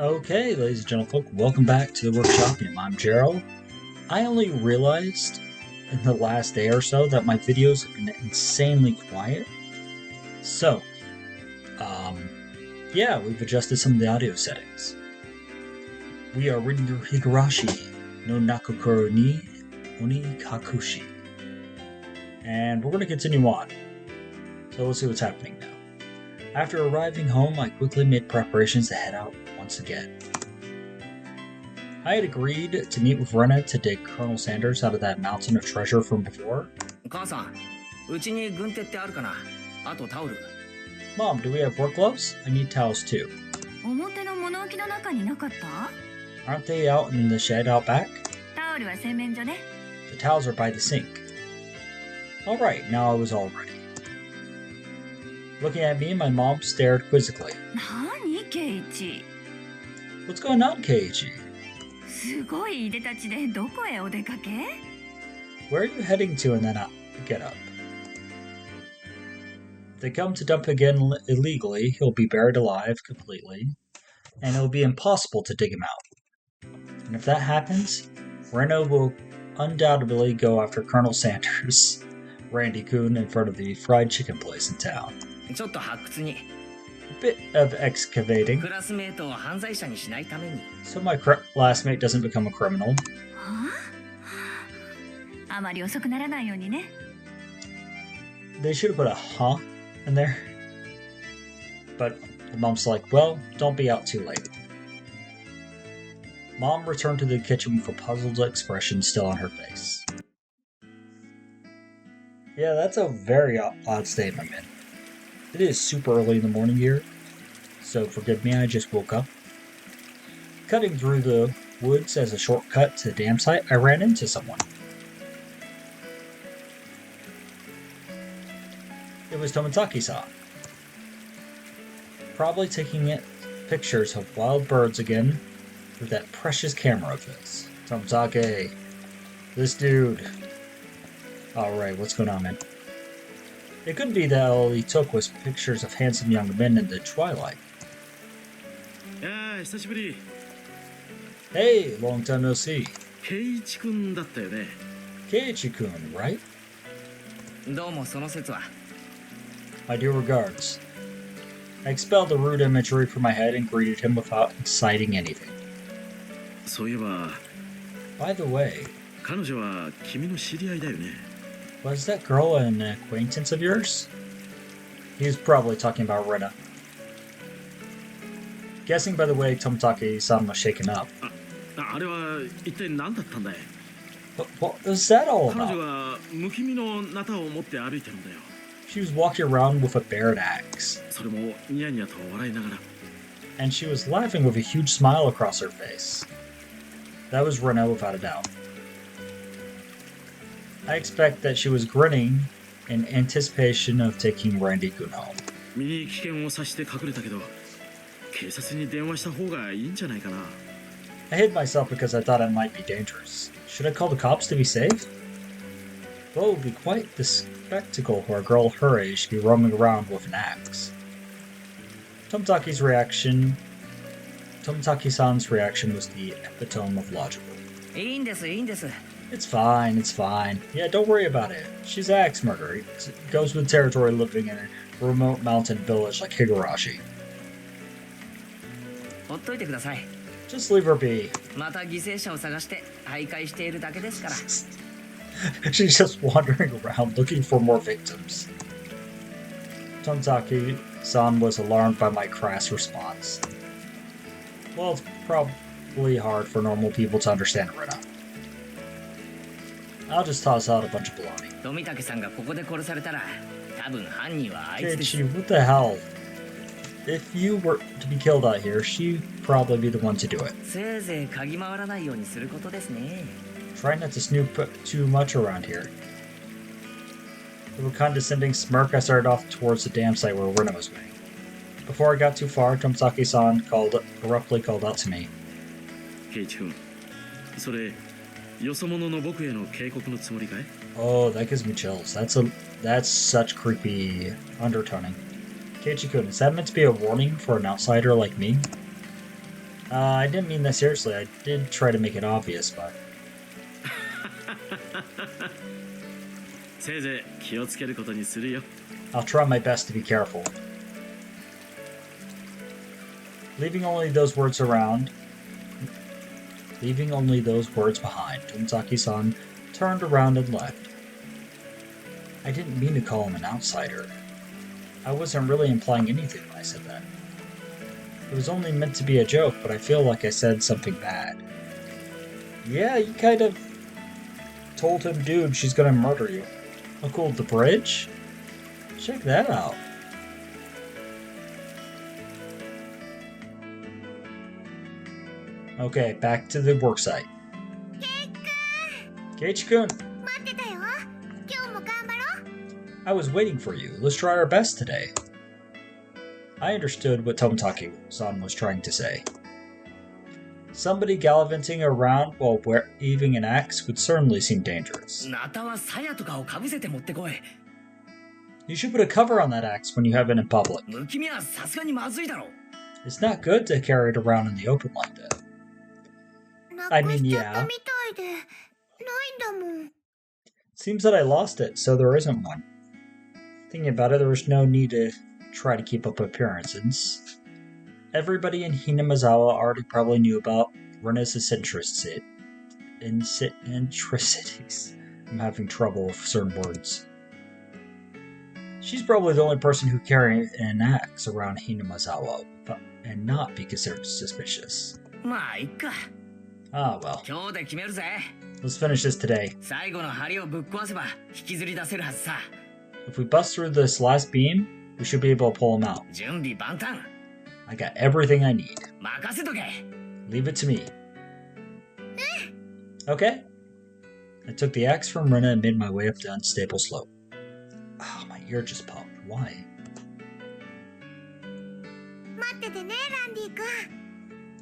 Okay, ladies and gentlefolk, welcome back to the workshop. I'm Gerald. I only realized in the last day or so that my videos have been insanely quiet. So, yeah, we've adjusted some of the audio settings. We are reading through Higurashi no Naku ni Onikakushi. And we're going to continue on. So let's see what's happening now. After arriving home, I quickly made preparations to head out once again. I had agreed to meet with Rena to dig Colonel Sanders out of that mountain of treasure from before. Mom, do we have work gloves? I need towels too. Aren't they out in the shed out back? The towels are by the sink. Alright, now I was all ready. Looking at me, my mom stared quizzically. What's going on, Keiichi? Where are you heading to and then get up? If they come to dump again illegally, he'll be buried alive completely, and it'll be impossible to dig him out. And if that happens, Reno will undoubtedly go after Colonel Sanders, Randy-kun, in front of the fried chicken place in town. A bit of excavating, so my classmate doesn't become a criminal. They should have put a huh in there. But the mom's like, well, don't be out too late. Mom returned to the kitchen with a puzzled expression still on her face. Yeah, that's a very odd statement, man. It is super early in the morning here, so forgive me, I just woke up. Cutting through the woods as a shortcut to the dam site, I ran into someone. It was Tomitake-san. Probably taking pictures of wild birds again with that precious camera of his. Tomitake. This dude. Alright, what's going on, man? It could be that all he took was pictures of handsome young men in the twilight. Hey, long time no see. Keiichi-kun, right? My dear regards. I expelled the rude imagery from my head and greeted him without inciting anything. By the way, was that girl an acquaintance of yours? He was probably talking about Rena. Guessing by the way Tomitake-san was shaken up. But what was that all about? She was walking around with a bared axe. And she was laughing with a huge smile across her face. That was Rena without a doubt. I expect that she was grinning in anticipation of taking Randy-kun home. I hid myself because I thought it might be dangerous. Should I call the cops to be safe? Well, it would be quite the spectacle for a girl her age to be roaming around with an axe. Tomitake-san's reaction was the epitome of logical. It's fine, it's fine. Yeah, don't worry about it. She's an axe murderer. It goes with territory living in a remote mountain village like Higurashi. Just leave her be. She's just wandering around looking for more victims. Tomitake-san was alarmed by my crass response. Well, it's probably hard for normal people to understand Rena. I'll just toss out a bunch of baloney. Keiichi, what the hell? If you were to be killed out here, she'd probably be the one to do it. Try not to snoop too much around here. With a condescending smirk, I started off towards the dam site where Rena was waiting. Before I got too far, Tomitake-san abruptly called out to me. Oh, that gives me chills. That's such creepy undertoning. Keiichi-kun, is that meant to be a warning for an outsider like me? I didn't mean that seriously. I did try to make it obvious, but... せいぜい気をつけることにするよ。 I'll try my best to be careful. Leaving only those words behind, Tomitake-san turned around and left. I didn't mean to call him an outsider. I wasn't really implying anything when I said that. It was only meant to be a joke, but I feel like I said something bad. Yeah, you kind of told him, dude, she's gonna murder you. Oh cool, the bridge? Check that out. Okay, back to the worksite. Keiichi-kun! I was waiting for you. Let's try our best today. I understood what Tomitake-san was trying to say. Somebody gallivanting around while waving an axe would certainly seem dangerous. You should put a cover on that axe when you have it in public. It's not good to carry it around in the open like that. I mean, yeah. Seems that I lost it, so there isn't one. Thinking about it, there was no need to try to keep up appearances. Everybody in Hinamizawa already probably knew about Rena's eccentricities. I'm having trouble with certain words. She's probably the only person who carries an axe around Hinamizawa and not be considered suspicious. Ah, well. Let's finish this today. If we bust through this last beam, we should be able to pull him out. I got everything I need. Leave it to me. Okay. I took the axe from Rena and made my way up the unstable slope. Oh, my ear just popped. Why?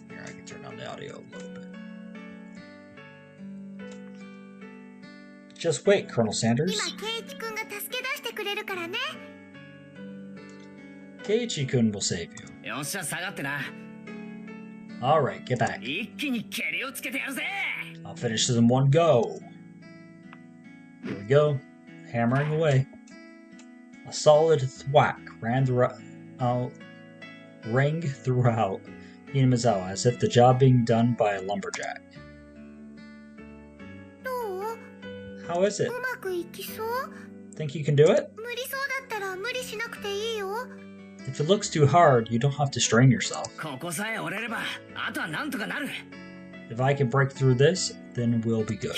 Here, I can turn on the audio a little bit. Just wait, Colonel Sanders. Keiichi-kun will save you. Alright, get back. I'll finish this in one go. Here we go. Hammering away. A solid thwack rang throughout Hinamizawa as if the job being done by a lumberjack. How is it? Think you can do it? If it looks too hard, you don't have to strain yourself. If I can break through this, then we'll be good.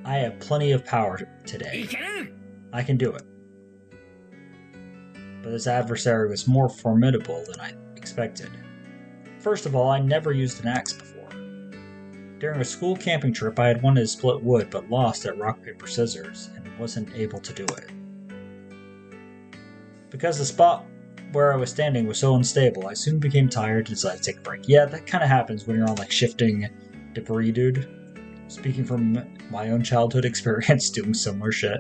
I have plenty of power today. I can do it. But this adversary was more formidable than I expected. First of all, I never used an axe before. During a school camping trip, I had wanted to split wood but lost at rock, paper, scissors and wasn't able to do it. Because the spot where I was standing was so unstable, I soon became tired and decided to take a break. Yeah, that kind of happens when you're on like shifting debris, dude. Speaking from my own childhood experience doing similar shit.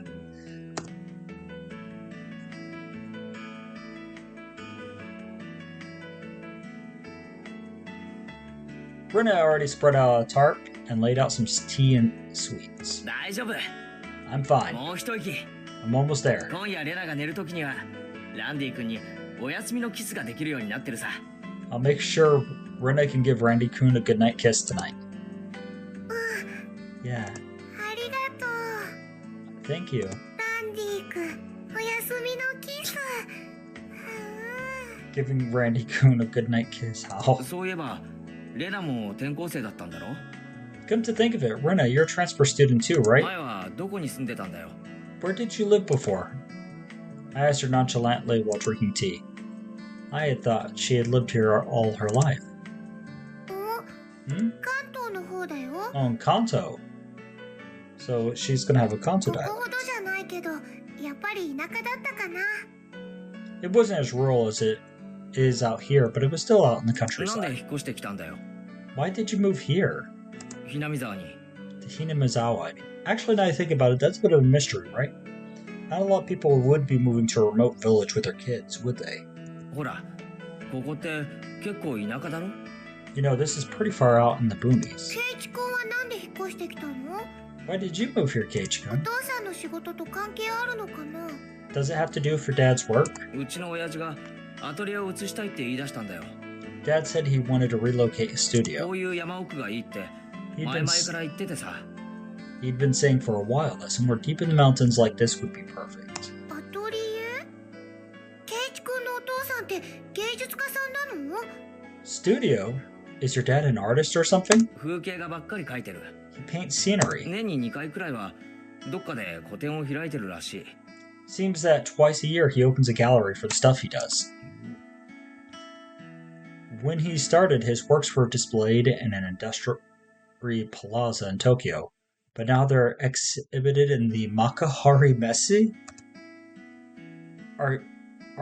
Rena already spread out a tarp and laid out some tea and sweets. I'm fine. I'm almost there. I'll make sure Rena can give Randy-kun a goodnight kiss tonight. Yeah. Thank you. Giving Randy-kun a goodnight kiss. How? Come to think of it, Rena, you're a transfer student too, right? Where did you live before? I asked her nonchalantly while drinking tea. I had thought she had lived here all her life. Hmm? Oh, in Kanto. So she's gonna have a Kanto dialect. It wasn't as rural as it is out here, but it was still out in the countryside. Why did you move here? To Hinamizawa. Actually, now I think about it, that's a bit of a mystery, right? Not a lot of people would be moving to a remote village with their kids, would they? ここって結構田舎だろ? You know, this is pretty far out in the boonies. ケイチ君はなんで引っ越してきたの? Why did you move here, お Keiichi-kun? 父さんの仕事と関係あるのかな? Does it have to do with your dad's work? うちの親父がアトリエを移したいって言い出したんだよ。 Dad said he wanted to relocate his こ studio. ういう山奥がいいって前 He'd 々 been, から言っててさ。 he'd been saying for a while that somewhere deep in the mountains like this would be perfect. アトリエ? ケイチ君のお父さんって芸術家さんなの? Studio? Is your dad an artist or something? 風景画ばっかり描いてる。 He paints scenery. 年に2回くらいはどっかで個展を開いてるらしい。 Seems that twice a year he opens a gallery for the stuff he does. When he started, his works were displayed in an industrial plaza in Tokyo, but now they're exhibited in the Makuhari Messe? Are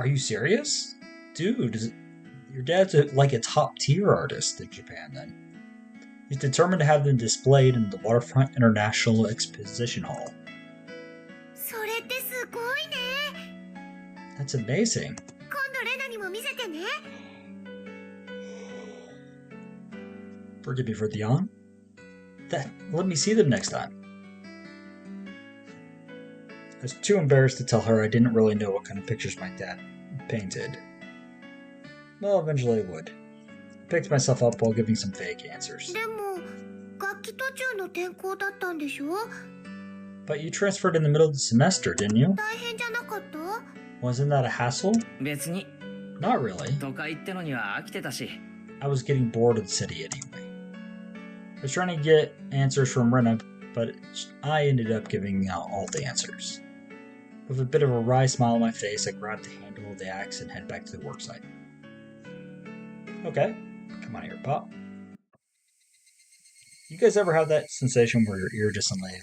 you serious? Dude, your dad's like a top-tier artist in Japan, then. He's determined to have them displayed in the Waterfront International Exposition Hall. それってすごいね。 That's amazing. 今度レナにも見せてね。 Forgive me for the yawn. Let me see them next time. I was too embarrassed to tell her I didn't really know what kind of pictures my dad painted. Well, eventually I would. I picked myself up while giving some fake answers. でも、楽器途中の転校だったんでしょ? But you transferred in the middle of the semester, didn't you? 大変じゃなかった? Wasn't that a hassle? 別に。 Not really. 都会ってのには飽きてたし。 I was getting bored of the city anyway. I was trying to get answers from Rena, but I ended up giving out all the answers. With a bit of a wry smile on my face, I grabbed the handle of the axe and head back to the worksite. Okay, come on here, Pop. You guys ever have that sensation where your ear just suddenly,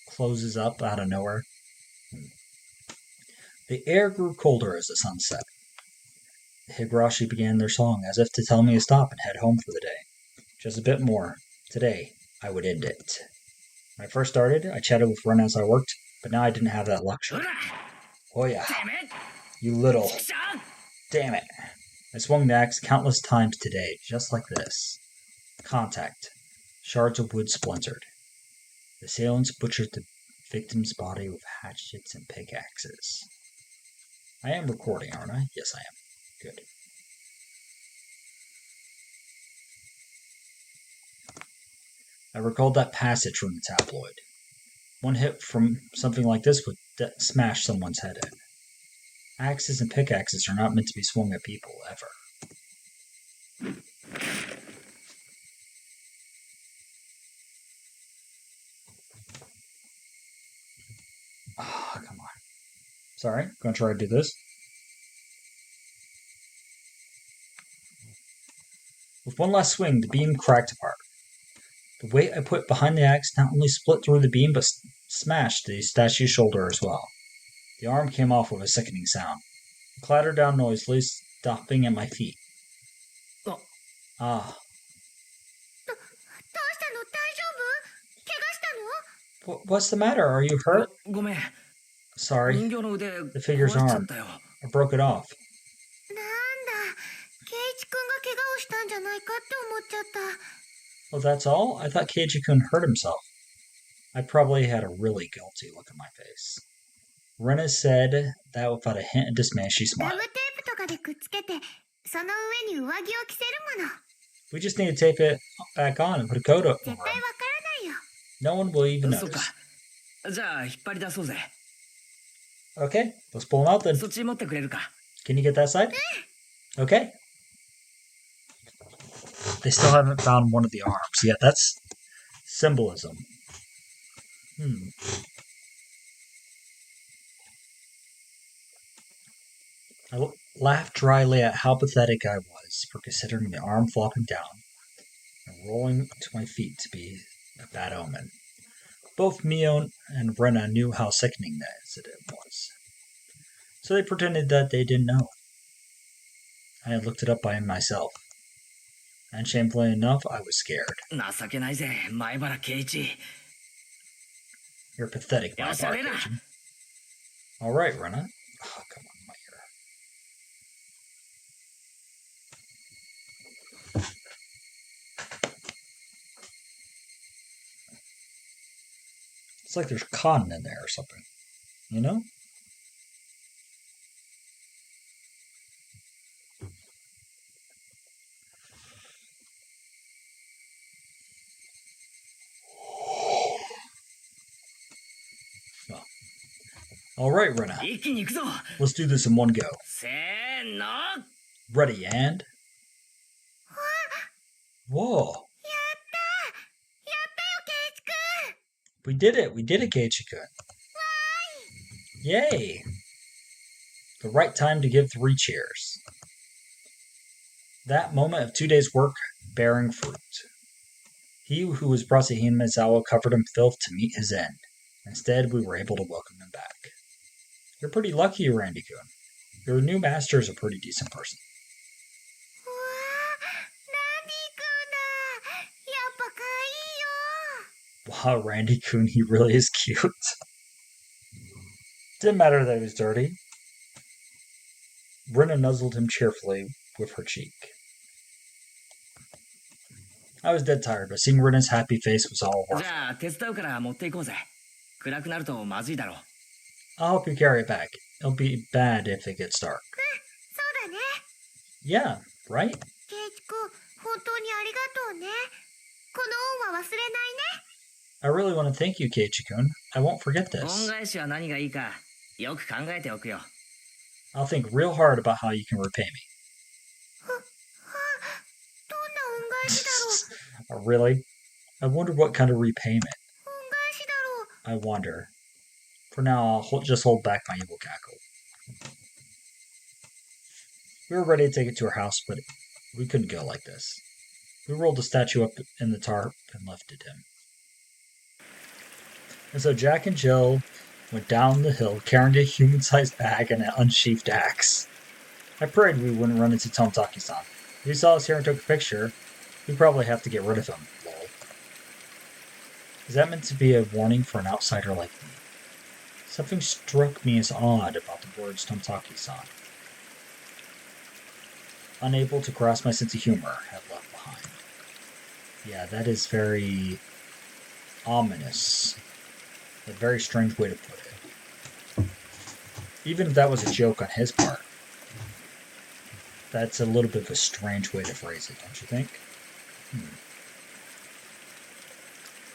closes up out of nowhere? The air grew colder as the sun set. The Higurashi began their song as if to tell me to stop and head home for the day. Just a bit more. Today, I would end it. When I first started, I chatted with Ren as I worked, but now I didn't have that luxury. Oh yeah. You little... Damn it. I swung the axe countless times today, just like this. Contact. Shards of wood splintered. The assailants butchered the victim's body with hatchets and pickaxes. I am recording, aren't I? Yes, I am. Good. I recalled that passage from the tabloid. One hit from something like this would smash someone's head in. Axes and pickaxes are not meant to be swung at people, ever. Ah, oh, come on. Sorry, gonna try to do this. With one last swing, the beam cracked apart. The weight I put behind the axe not only split through the beam, but smashed the statue's shoulder as well. The arm came off with a sickening sound. It clattered down noisily, stopping at my feet. Oh. Ah. What's the matter? Are you hurt? ごめん。 Sorry. 人形の腕 The figure's 壊しちゃ arm. ったよ。 I broke it off. なんだ、ケイチ君が怪我をしたんじゃないかって思っちゃった。 Oh, that's all? I thought Keiji-kun hurt himself. I probably had a really guilty look on my face. Rena said that without a hint of dismay, she ガ smiled. ムテープとかでくっつけて、その上に上着を着せるもの。 We just need to tape it back on and put a coat over 絶対 him. わからないよ。 No one will even そうか。 notice. じゃあ引っ張り出そうぜ。 Okay, let's pull him out then. そっち持ってくれるか。 Can you get that side? Okay. They still haven't found one of the arms. Yeah, that's symbolism. I laughed dryly at how pathetic I was for considering the arm flopping down and rolling to my feet to be a bad omen. Both Mio and Rena knew how sickening that incident was, so they pretended that they didn't know. I had looked it up by myself, and shamefully enough, I was scared. 情けないぜ、前原圭一。 You're pathetic, my Cajun. All right, Rena. Oh, come on, my ear. It's like there's cotton in there or something. You know? Well. Alright, Rena. 一気に行くぞ Let's do this in one go. せーの Ready, and... Whoa. We did it, Keiichi-kun. Yay! The right time to give 3 cheers. That moment of 2 days' work bearing fruit. He who was brought to Hinamizawa covered in filth to meet his end. Instead, we were able to welcome him back. You're pretty lucky, Randy-kun. Your new master is a pretty decent person. Wow, Randy-kun, he really is cute. Didn't matter that he was dirty. Rena nuzzled him cheerfully with her cheek. I was dead tired, but seeing Rena's happy face was all worth it. じゃあ手伝うから持っていこうぜ暗くなるとまずいだろう I'll help you carry it back. It'll be bad if it gets dark. Yeah, right? ケイチ君、本当にありがとうね。この恩は忘れないね。 I really want to thank you, Keiichi-kun. I won't forget 恩 this. 返しは何がいいかよく考えておくよ I'll think real hard about how you can repay me. どんな恩返しだろう。 Really? I wonder what kind of repayment. 恩返しだろう。 I wonder. For now, I'll just hold back my evil cackle. We were ready to take it to her house, but we couldn't go like this. We rolled the statue up in the tarp and lifted him. And so Jack and Jill went down the hill carrying a human-sized bag and an unsheathed axe. I prayed we wouldn't run into Tomitake-san. If he saw us here and took a picture, we'd probably have to get rid of him. Lol. Is that meant to be a warning for an outsider like me? Something struck me as odd about the words Tomitake-san. Unable to grasp my sense of humor, I left behind. Yeah, that is very ominous. A very strange way to put it. Even if that was a joke on his part, that's a little bit of a strange way to phrase it, don't you think?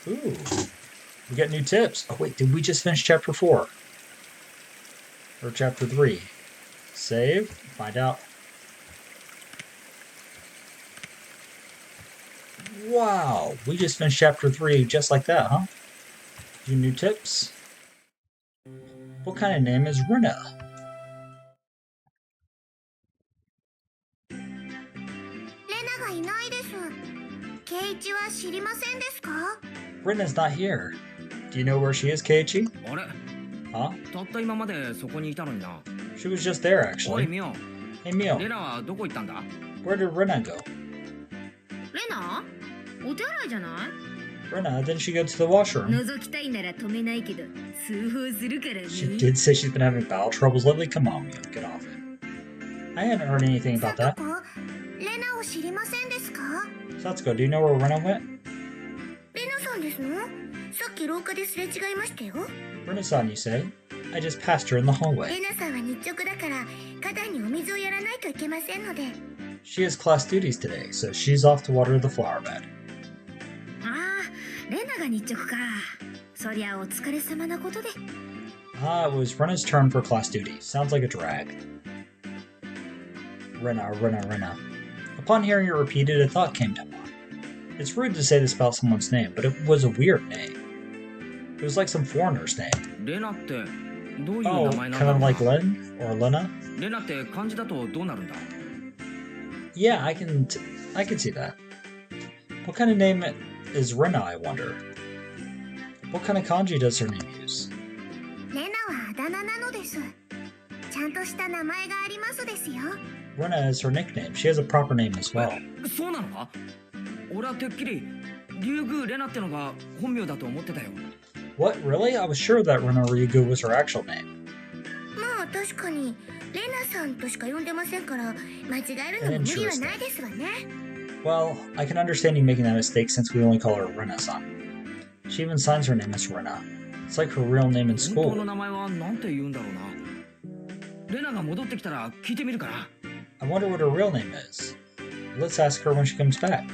Ooh, we got new tips. Oh wait, did we just finish chapter 4? Or chapter 3? Save, find out. Wow, we just finished chapter 3 just like that, huh? Few new tips. What kind of name is Rena? レナがいないです。ケイチは知りませんですか？ Rena's not here. Do you know where she is, Keiichi? あれ Huh? たった今までそこにいたのにな She was just there, おい actually. ミオ Hey, Mio, レナはどこ行ったんだ where did Rena go? レナ？お手洗いじゃない？ Rena, didn't she go to the washroom? 覗きたいなら止めないけど、通報するからね。 She did say she's been having bowel troubles lately. Come on, Mio, get off it. I hadn't heard anything about that. レナを知りませんですか？ Satsuko, do you know where Rena went? レナさんですの？さっき廊下ですれ違いましたよ。 Rena-san, you say? I just passed her in the hallway. レナさんは日直だから花壇にお水をやらないといけませんので。 She has class duties today, so she's off to water the flower bed. ああ、レナが日直か。そりゃお疲れ様なことで。 Ah, it was Rena's turn for class duty. Sounds like a drag. Rena. Upon hearing it repeated, a thought came to mind. It's rude to say this about someone's name, but it was a weird name. It was like some foreigner's name. レナってどういう Oh, 名前なん kind だろ of う like な Len or Lena? レナって漢字だとどうなるんだ Yeah, I can see that. What kind of name is Rena, I wonder? What kind of kanji does her name use? レナはあだ名なのです。ちゃんとした名前がありますですよ。 Rena is her nickname. She has a proper name as well. そうなのか俺はてっきり竜宮レナってのが本名だと思ってたよ What, really? I was sure that Rena Ryugu was her actual name. まあ確かにレナさんとしか呼んでませんから間違えるのも無理はないですわね。 Well, I can understand you making that mistake since we only call her Rena-san. She even signs her name as Rena. It's like her real name in 本当 school. の名前はなんて言うんだろうな。レナが戻ってきたら聞いてみるから。I wonder what her real name is. Let's ask her when she comes back.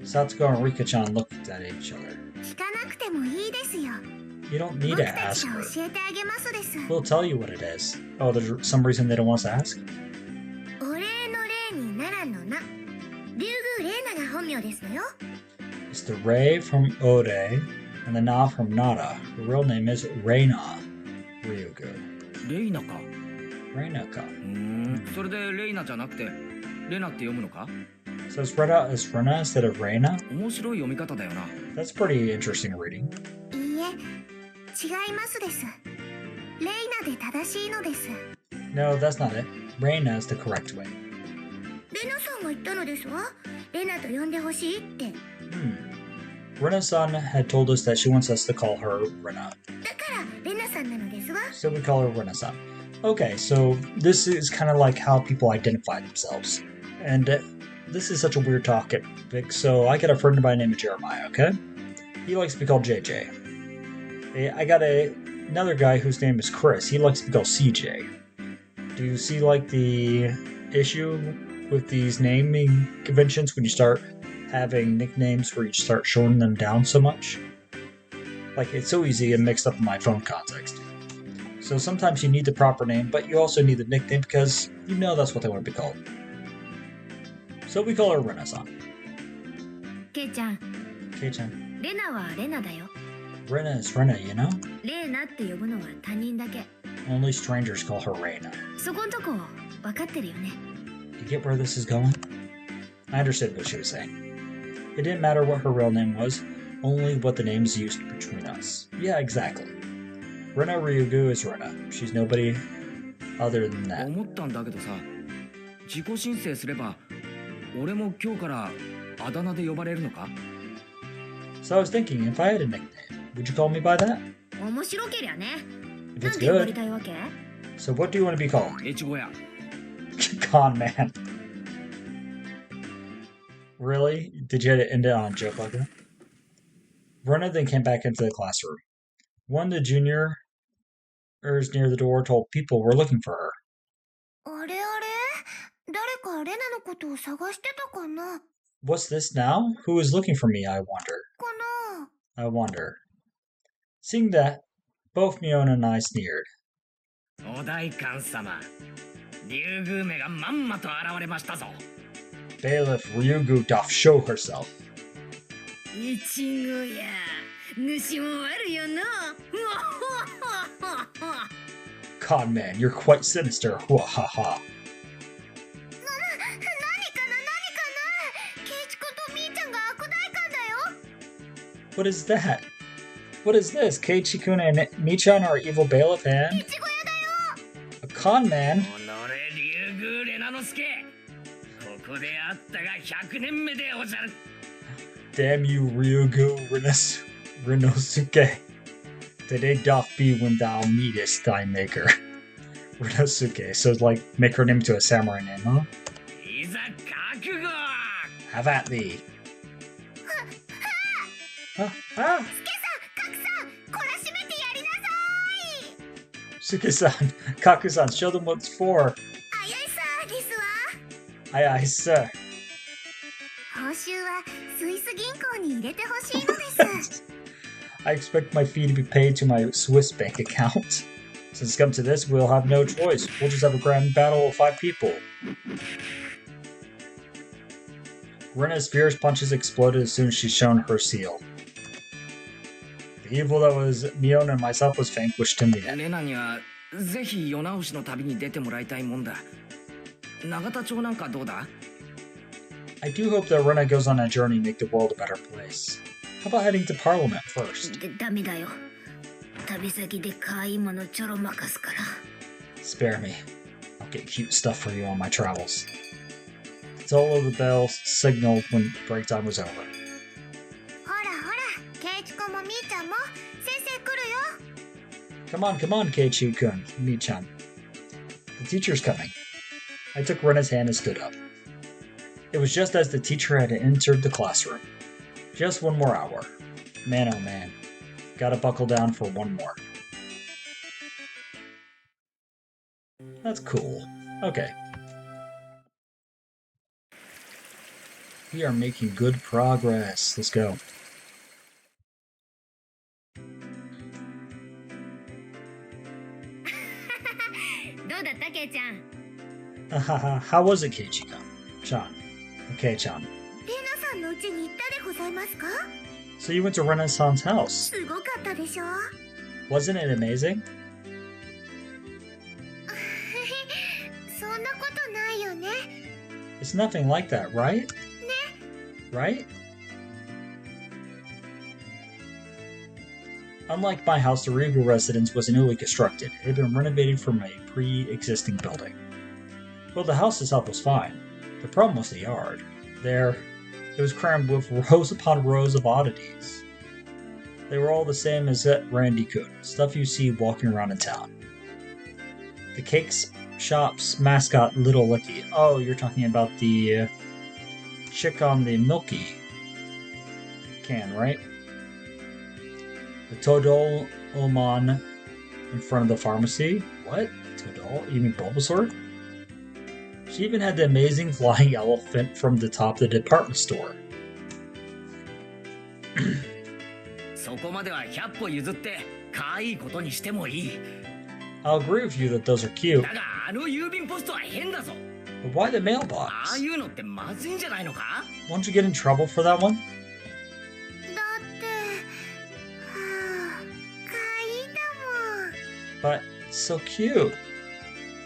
Satsuko and Rika-chan looked at each other. 聞かなくてもいいですよ。 You don't need 僕 to た ask ちが her. 教えてあげますです。 We'll tell you what it is. Oh, there's some reason they don't want us to ask? お礼の礼に奈良の名。竜宮玲奈が本名ですのよ。 It's the Rei from Ode and the Na from Nara. Her real name is Reina Ryugu. レイナか。Reina ka. それでレイナじゃなくてレナって読むのか？ So it's read out as Rena instead of Reina? 面白い読み方だよな。 That's pretty interesting reading. いいえ、違いますです。レイナで正しいのです。 No, that's not it. Reina is the correct way. レナさんが言ったのですわ。レナと呼んでほしいって。Rena-san had told us that she wants us to call her Rena. だからレナさんなのですわ。 So we call her Rena-san. Okay, so this is kind of like how people identify themselves. And this is such a weird topic. So I got a friend by the name of Jeremiah, okay? He likes to be called JJ. I got another guy whose name is Chris. He likes to be called CJ. Do you see like the issue with these naming conventions when you start having nicknames where you start shortening them down so much? Like, it's so easy and mixed up in my phone context. So sometimes you need the proper name, but you also need the nickname because you know that's what they want to be called. So we call her Rena-san. ケイちゃん、 Kei-chan. レナはレナだよ。 Rena is Rena, you know? レーナって呼ぶのは他人だけ。 Only strangers call her Reina. そこんとこ分かってるよね。 You get where this is going? I understood what she was saying. It didn't matter what her real name was, only what the names used between us. Yeah, exactly. Rena Ryugu is Rena. She's nobody other than that. 思ったんだけどさ、自己申請すれば俺も今日からあだ名で呼ばれるのか？ So I was thinking, if I had a nickname, would you call me by that? 面白けりゃね。 If な it's んて呼ばれ good. たいわけ？ So what do you want to be called? 越後屋。Con man. Really? Did you end it on a joke like that? Rena then came back into the classroom. One of the juniors near the door told people were looking for her. あれあれ？誰かレナのことを探してたかな？ What's this now? Who is looking for me, I wonder. かな？ I wonder. Seeing that, both Miona and I sneered. お代官様、竜宮めがまんまと現れましたぞ。 Bailiff Ryugu doth show herself. いちごや、主も悪よな。 Con man, you're quite sinister. Wahaha. 何かな？ケイチ君とみーちゃんが悪代官だよ。 What is that? What is this? Keiichi-kun and Michan are evil bailiff い and ちごやだよ。 a con man? おのれ竜宮レナの助、ここであったが100年目でおじゃる。 Damn you, Ryugu Rinosuke. Today doth be when thou meetest thy maker. Rinosuke. So it's like make her name to a samurai name, huh? いざ覚悟。 Have at thee. Ah, スケさん、カクさん、懲らしめてやりなさい。 Suke-san, Kaku-san, show them what it's for. あやいさですわ。 Aye, aye, sir. 報酬はスイス銀行に入れてほしいのです。 I expect my fee to be paid to my Swiss bank account. Since it's come to this, we'll have no choice. We'll just have a grand battle of 5 people. Rena's fierce punches exploded as soon as she's shown her seal. The evil that was Miona and myself was vanquished in the end. レナにはぜひ世直しの旅に出てもらいたいもんだ。永田町なんかどうだ？ I do hope that Rena goes on a journey to make the world a better place. How about heading to Parliament first? ダメだよ。旅先で可愛いものちょろまかすから。 Spare me. I'll get cute stuff for you on my travels. Solo the bell signaled when break time was over. ほらほら、ケイチ君もみーちゃんも先生来るよ。 Come on, Keiichi-kun, Mi-chan. The teacher's coming. I took Rena's hand and stood up. It was just as the teacher had entered the classroom. Just one more hour. Man, oh man. Gotta buckle down for one more. That's cool. Okay. We are making good progress. Let's go. どうだったケイちゃん？ How was it, Keiichi-kun? Chan. Okay, Chan. レナさんの家に行ったでございますか？ So you went to Renaissance House. すごかったでしょ？ Wasn't it amazing? そんなことないよね。 It's nothing like that, right? Right? Unlike my house, the Regal residence was newly constructed. It had been renovated from a pre-existing building. Well, the house itself was fine. The problem was the yard. There, it was crammed with rows upon rows of oddities. They were all the same as at Randy-kun, stuff you see walking around in town. The cake shop's mascot, Little Licky. Oh, you're talking about the chick on the Milky can, right? The Todol Oman in front of the pharmacy. What? Todol? You mean Bulbasaur? She even had the amazing flying elephant from the top of the department store. そこまでは100歩譲って可愛いことにしてもいい。 I'll agree with you that those are cute. だがあの郵便ポストは変だぞ。 But why the mailbox? ああいうのってまずいんじゃないのか？ Won't you get in trouble for that one? だって、はあ、かいだもん。 But it's so cute.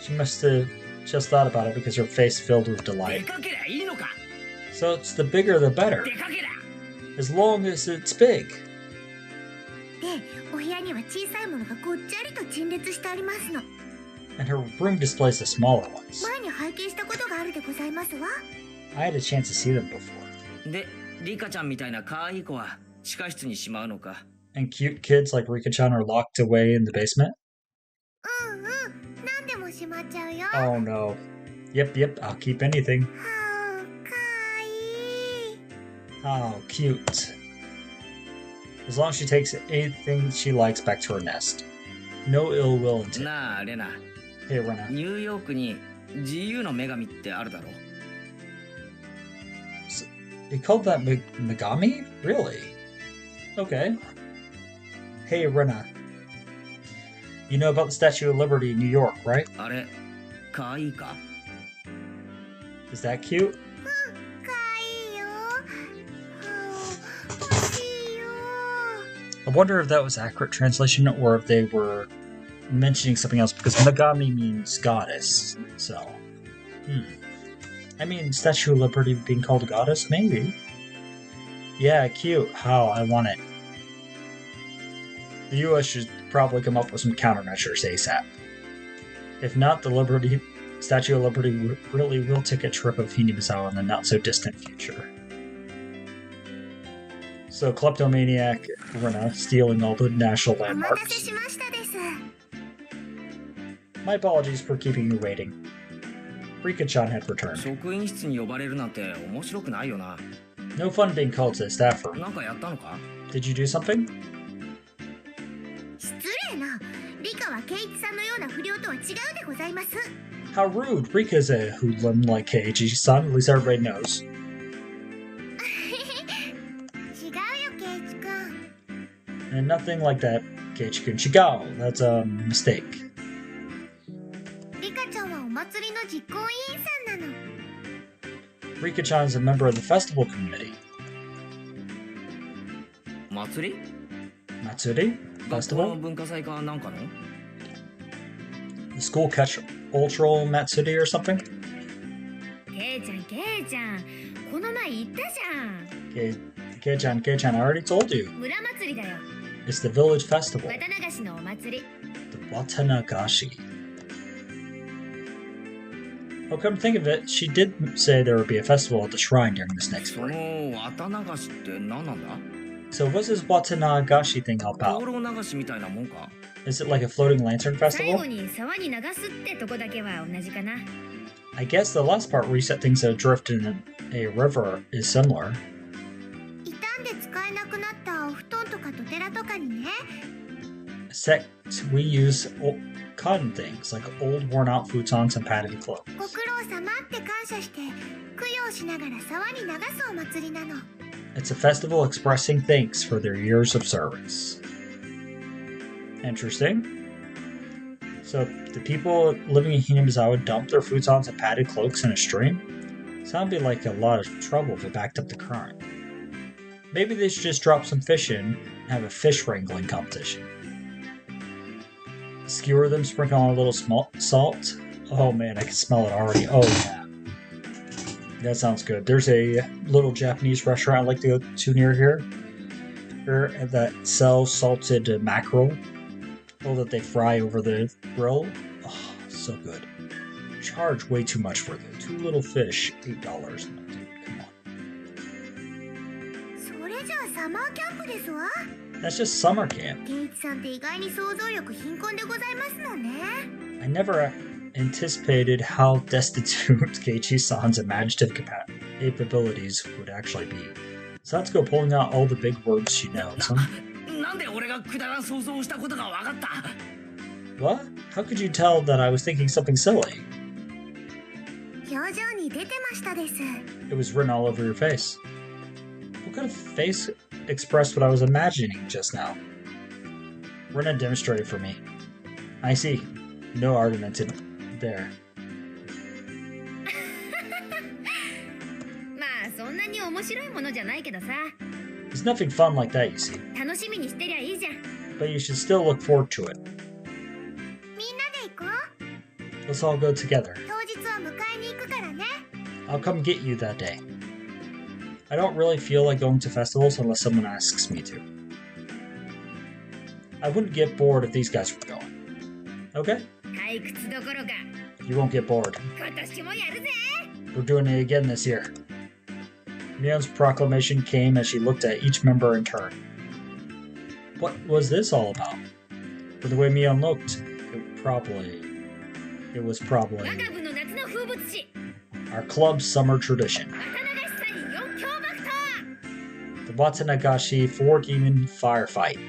She must have just thought about it because her face filled with で delight. かけりゃいいのか？ So it's the bigger the better. でかけりゃ。 As long as it's big. で、お部屋には小さいものがごっちゃりと陳列してありますの。 And her room displays the smaller ones. 前に拝見したことがあるでございますわ。 I had a chance to see them before. で、リカちゃんみたいな可愛い子は地下室にしまうのか？ And cute kids like Rika-chan are locked away in the basement? うんうん、何でもしまっちゃうよ。 Oh no. Yep, I'll keep anything. はあ、かいい。 How cute. As long as she takes anything she likes back to her nest. No ill will into it. なあ、レナ。 Hey, Rena. ニューヨークに自由の女神ってあるだろ？ They called that Megami? Really? Okay. Hey, Rena. You know about the Statue of Liberty in New York, right? あれ、可愛いか？ Is that cute? かいいよ。はあ、欲しいよ。 I wonder if that was accurate translation or if they were mentioning something else because Megami means goddess. So, I mean, Statue of Liberty being called a goddess? Maybe. Yeah, cute. How? I want it. The US should probably come up with some countermeasures ASAP. If not, the Statue of Liberty really will take a trip of Hinamizawa in the not-so-distant future. So, kleptomaniac Rena stealing all the national お待たせ landmarks. しましたです。 My apologies for keeping you waiting. Rika-chan had returned. 職員室に呼ばれるなんて面白くないよな。 No fun being called to the staff room. なんかやったのか？ Did you do something? 失礼な。リカはケイチさんのような不良とは違うでございます。 How rude. Rika is a hoodlum like Keiichi-san. At least everybody knows. 違うよ、ケイチくん。 And nothing like that, Keiichi-kun. Chigao. That's a mistake. リカちゃんはお祭りの実行委員さんなの。 Rika-chan is a member of the festival community. 祭り？ Matsuri? 学校の Festival? 文化祭かなんかの？ The school cultural Matsuri or something? ケイちゃん、この前言ったじゃん。Kei-chan, I already told you. 村祭りだよ。 It's the village festival. 綿流しのお祭り。 The Watanagashi. Oh, come to think of it, she did say there would be a festival at the shrine during this next そ spring. の綿流しって何なんだ？ So what's this Watanagashi thing all 灯 about? 籠流しみたいなもんか？ Is it like a floating lantern 最後 festival? に沢に流すってとこだけは同じかな。 I guess the last part where you set things adrift in a river is similar. 傷んで使えなくなったお布団とかとてらとかにね、sect, we use cotton things like old worn-out futons and padded cloaks. ご苦労様って感謝して供養しながら沢に流すお祭りなの。 It's a festival expressing thanks for their years of service. Interesting. So the people living in Hinamizawa dumped their futons and padded cloaks in a stream? Sounded like a lot of trouble if it backed up the current. Maybe they should just drop some fish in and have a fish wrangling competition. Skewer them, sprinkle on a little salt. Oh man, I can smell it already. Oh yeah. That sounds good. There's a little Japanese restaurant I like to go to near here that sells salted mackerel that they fry over the grill. Oh, so good. Charge way too much for the 2 little fish, $8. Dude, come on. それじゃあサマーキャンプですわ。 That's just summer camp. ケイイチさんって意外に想像力貧困でございますのね。 I never anticipated how destitute Keiichi-san's imaginative capabilities would actually be. So let's go pulling out all the big words she knows, huh? なんで俺がくだらん想像をしたことが分かった？ What? How could you tell that I was thinking something silly? 表情に出てましたです。 It was written all over your face. What kind of face expressed what I was imagining just now? Rena demonstrated for me. I see. No argument there. まあそんなに面白いものじゃないけどさ。 There's nothing fun like that, you see. 楽しみにしてりゃいいじゃん。 But you should still look forward to it. みんなで行こう。 Let's all go together. 当日は迎えに行くからね。 I'll come get you that day. I don't really feel like going to festivals unless someone asks me to. I wouldn't get bored if these guys were going. Okay? 退屈どころか。 You won't get bored. 今年もやるぜ。 We're doing it again this year. Mion's proclamation came as she looked at each member in turn. What was this all about? From the way Mion looked, it was probably 我が部の夏の風物詩。 our club's summer tradition. 渡長さん4強爆破。 The Watanagashi 4-demon firefight.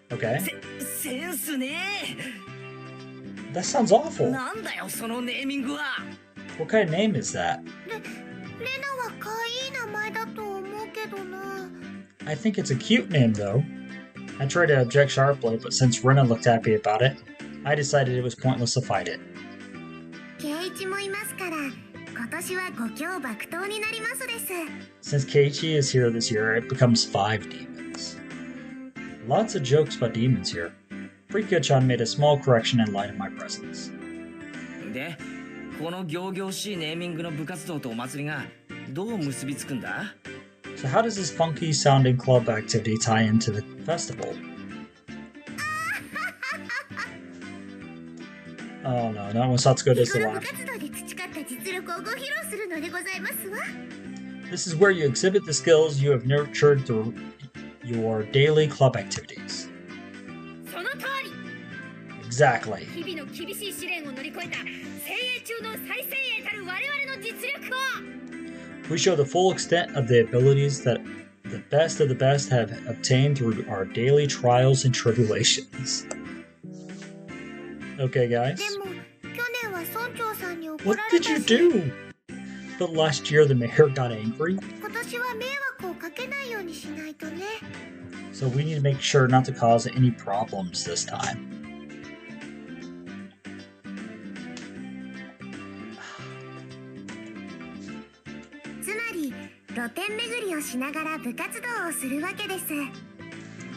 Okay. センスね。 That sounds awful. なんだよそのネーミングは。 What kind of name is that? レナは可愛い名前だと思うけどな。 I think it's a cute name, though. I tried to object sharply, but since Rena looked happy about it, I decided it was pointless to fight it. ケイイチもいますから、今年は5強爆投になりますです。 Since Keiichi is here this year, it becomes 5 demons. Lots of jokes about demons here. Rika-chan made a small correction in light of my presence. で、この仰々しいネーミングの部活動とお祭りがどう結びつくんだ？ So how does this funky sounding club activity tie into the festival? Oh no, not when Satsuko does the 日頃部 laugh. 活動で培った実力をご披露するのでございますわ。 This is where you exhibit the skills you have nurtured through your daily club activities. その通り。 Exactly. 日々の厳しい試練を乗り越えた精鋭中の最精鋭たる我々の実力を。 We show the full extent of the abilities that the best of the best have obtained through our daily trials and tribulations. Okay, guys. でも去年は村長さんに怒 What られ did た you し、 do? But last year the mayor got angry, 今年は迷惑をかけないようにしないとね。 so we need to make sure not to cause any problems this time. つまり露店巡りをしながら部活動をするわけです。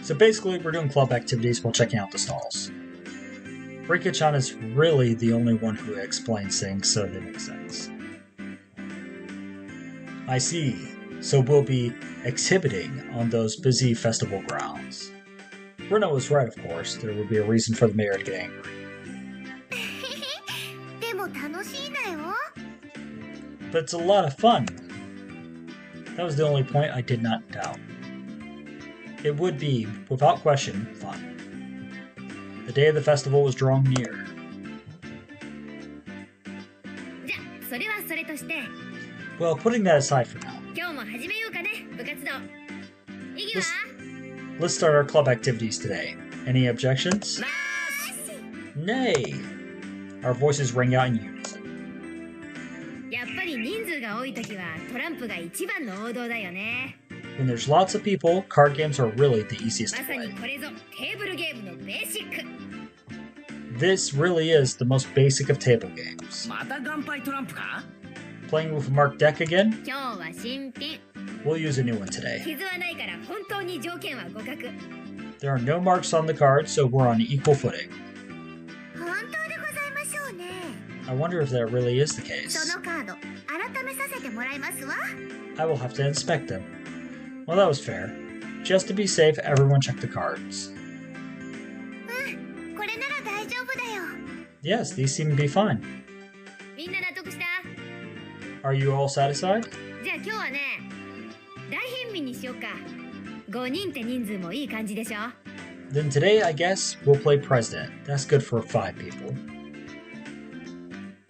So basically, we're doing club activities while checking out the stalls. Rika-chan is really the only one who explains things, so they make sense. I see. So we'll be exhibiting on those busy festival grounds. Bruno was right, of course. There would be a reason for the mayor to get angry. でも楽しいんだよ。 But it's a lot of fun. That was the only point I did not doubt. It would be, without question, fun. The day of the festival was drawing near. じゃあそれはそれとして、 Well, putting that aside for now, 今日も始めようかね、部活動。意義は？ Let's start our club activities today. Any objections? Nay! Our voices rang out in unison. やっぱり人数が多いときはトランプが一番の王道だよね。 When there's lots of people, card games are really the easiest ま to さに play. これぞテーブルゲームのベーシック。 This really is the most basic of table games. また乾杯トランプか？ Playing with a marked deck again? 今日は新品。 We'll use a new one today. 傷はないから本当に条件は互角。 There are no marks on the card, so we're on equal footing. 本当でございましょうね。 I wonder if that really is the そ case. のカード改めさせてもらいますわ。 I will have to inspect them. Well, that was fair. Just to be safe, everyone check the cards. これなら大丈夫だよ。 Yes, these seem to be fine. みんな納得した？ Are you all satisfied? じゃあ今日はね、大貧民にしようか。5人って人数もいい感じでしょ？ Then today, I guess, we'll play President. That's good for 5 people.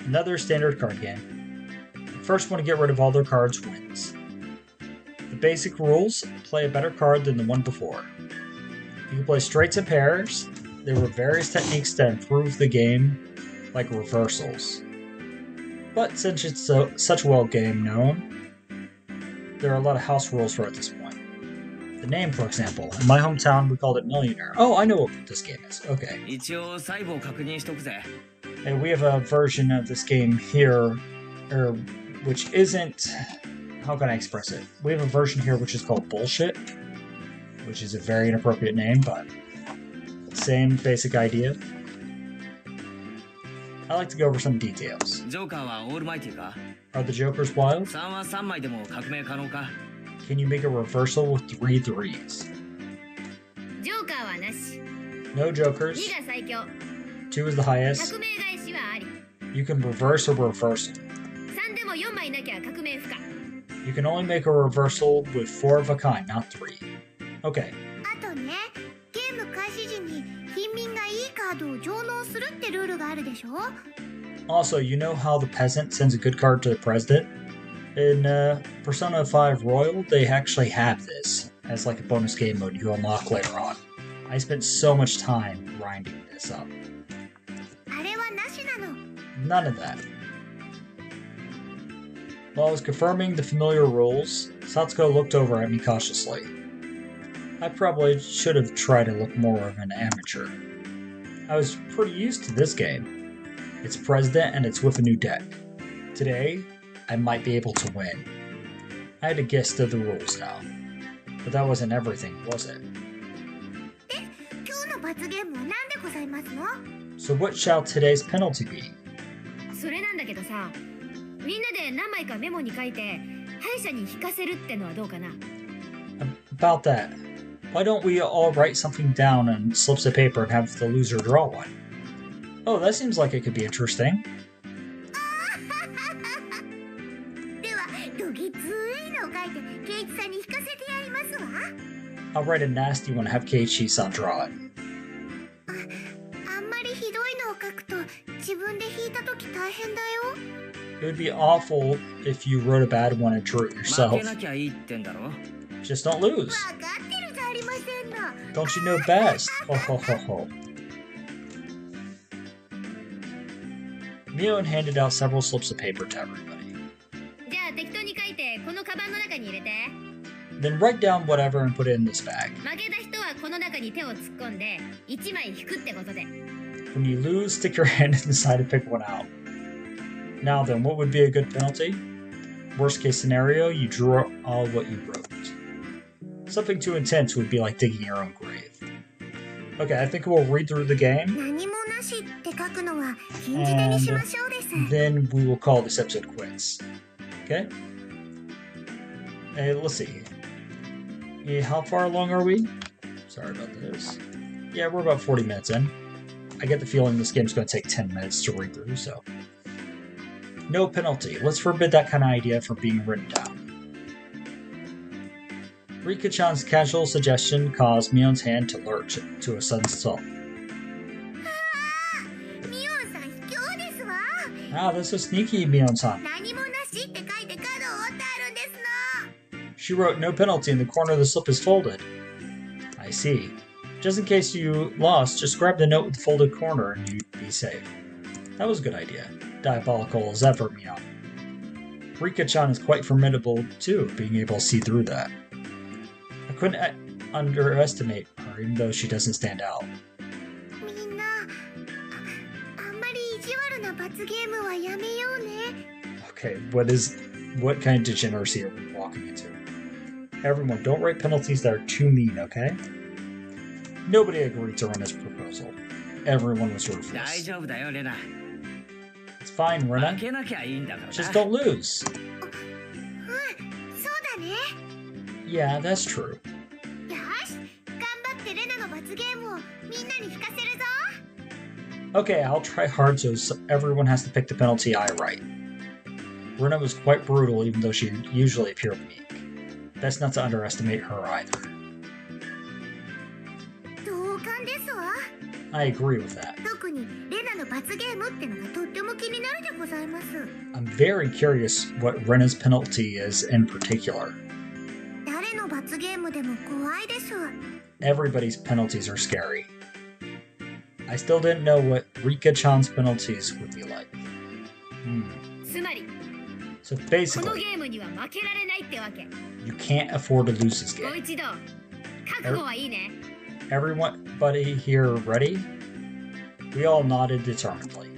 Another standard card game. The first one to get rid of all their cards wins. The basic rules: play a better card than the one before. You can play straights and pairs. There were various techniques to improve the game, like reversals. But since it's such a well game known, there are a lot of house rules for it at this point. The name, for example, in my hometown we called it Millionaire. Oh, I know what this game is. Okay. 一応細部を確認しとくぜ。 And we have a version of this game here, which isn't... How can I express it? We have a version here which is called Bullshit, which is a very inappropriate name, but same basic idea. I like to go over some details. ジョーカーはオールマイティか？ Are the jokers wild? 3は3枚でも革命可能か？ Can you make a reversal with 3 threes? ジョーカーはなし。 No jokers. 2が最強。 2 is the highest. 革命返しはあり。 You can reverse a reversal. 3でも4枚なきゃ革命不可。 You can only make a reversal with 4 of a kind, not 3. Okay. あとね、ゲーム開始時に貧民がいいカードを上納するってルールがあるでしょ？ Also, you know how the peasant sends a good card to the president? In Persona 5 Royal, they actually have this as like a bonus game mode you unlock later on. I spent so much time grinding this up. あれはなしなの。 None of that. While I was confirming the familiar rules, Satsuko looked over at me cautiously. I probably should have tried to look more of an amateur. I was pretty used to this game. It's President and it's with a new deck. Today, I might be able to win. I had a guess of the rules now. But that wasn't everything, was it? 今日の罰ゲームは何でございますの？ So what shall today's penalty be? それなんだけどさ、みんなで何枚かメモに書いて敗者に引かせるってのはどうかな？ About that. Why don't we all write something down on slips of paper and have the loser draw one? Oh, that seems like it could be interesting. では、どぎついのを書いてケイチさんに引かせてやりますわ。 I'll write a nasty one and have Keiichi-san draw it. あんまりひどいのを書くと自分で引いたとき大変だよ。 It would be awful if you wrote a bad one and drew it 負 yourself. けなきゃいいってんだろ？ Just don't lose. わかってるじゃありませんの。 Don't you know best? Ho ho ho ho. Mion handed out several slips of paper to everybody. じゃあ適当に書いてこのカバンの中に入れて。 Then write down whatever and put it in this bag. 負けた人はこの中に手を突っ込んで1枚引くってことで。 When you lose, stick your hand inside and pick one out. Now then, what would be a good penalty? Worst case scenario, you draw all what you wrote. Something too intense would be like digging your own grave. Okay, I think we'll read through the game, 何もなしって書くのは禁じ手にしましょうです。 then we will call this episode quits. Okay? Hey, let's see. Yeah, how far along are we? Sorry about this. Yeah, we're about 40 minutes in. I get the feeling this game's going to take 10 minutes to read through, so... No penalty. Let's forbid that kind of idea from being written down. Rika-chan's casual suggestion caused Mion's hand to lurch to a sudden stop. ミオンさん卑怯ですわ。 Ah, that's so sneaky, Mion-san. 何もなしって書いてカードを折ってあるんですの。 She wrote no penalty in the corner the slip is folded. I I see. Just in case you lost, just grab the note with the folded corner and you'd be safe. That was a good idea. Diabolical as ever, Meow. Rika-chan is quite formidable too, being able to see through that. I couldn't underestimate her, even though she doesn't stand out. みんな、あんまり意地悪な罰ゲームはやめようね。 Okay, what kind of degeneracy are we walking into? Everyone, don't write penalties that are too mean, okay? Nobody agreed to Rena's proposal. Everyone was ruthless. 大丈夫だよレナ It's fine, 負 Rena. けなきゃいいんだからな Just don't lose. うん、そうだね。 Yeah, that's true. よし、頑張ってレナの罰ゲームをみんなに聞かせるぞ。 Okay, I'll try hard so everyone has to pick the penalty I write. Rena was quite brutal, even though she usually appeared meek. Best not to underestimate her either. 同感ですわ。 I agree with that. 特にレナの罰ゲームってのがとっても気になるでございます。 I'm very curious what Rena's penalty is in particular. 誰の罰ゲームでも怖いです。 Everybody's penalties are scary. I still didn't know what Rika-chan's penalties would be like. つまり So この basically, ゲームには負けられないってわけ。 you can't afford to lose this もう game. 一度覚悟はいいね。 Everybody here ready? We all nodded determinedly.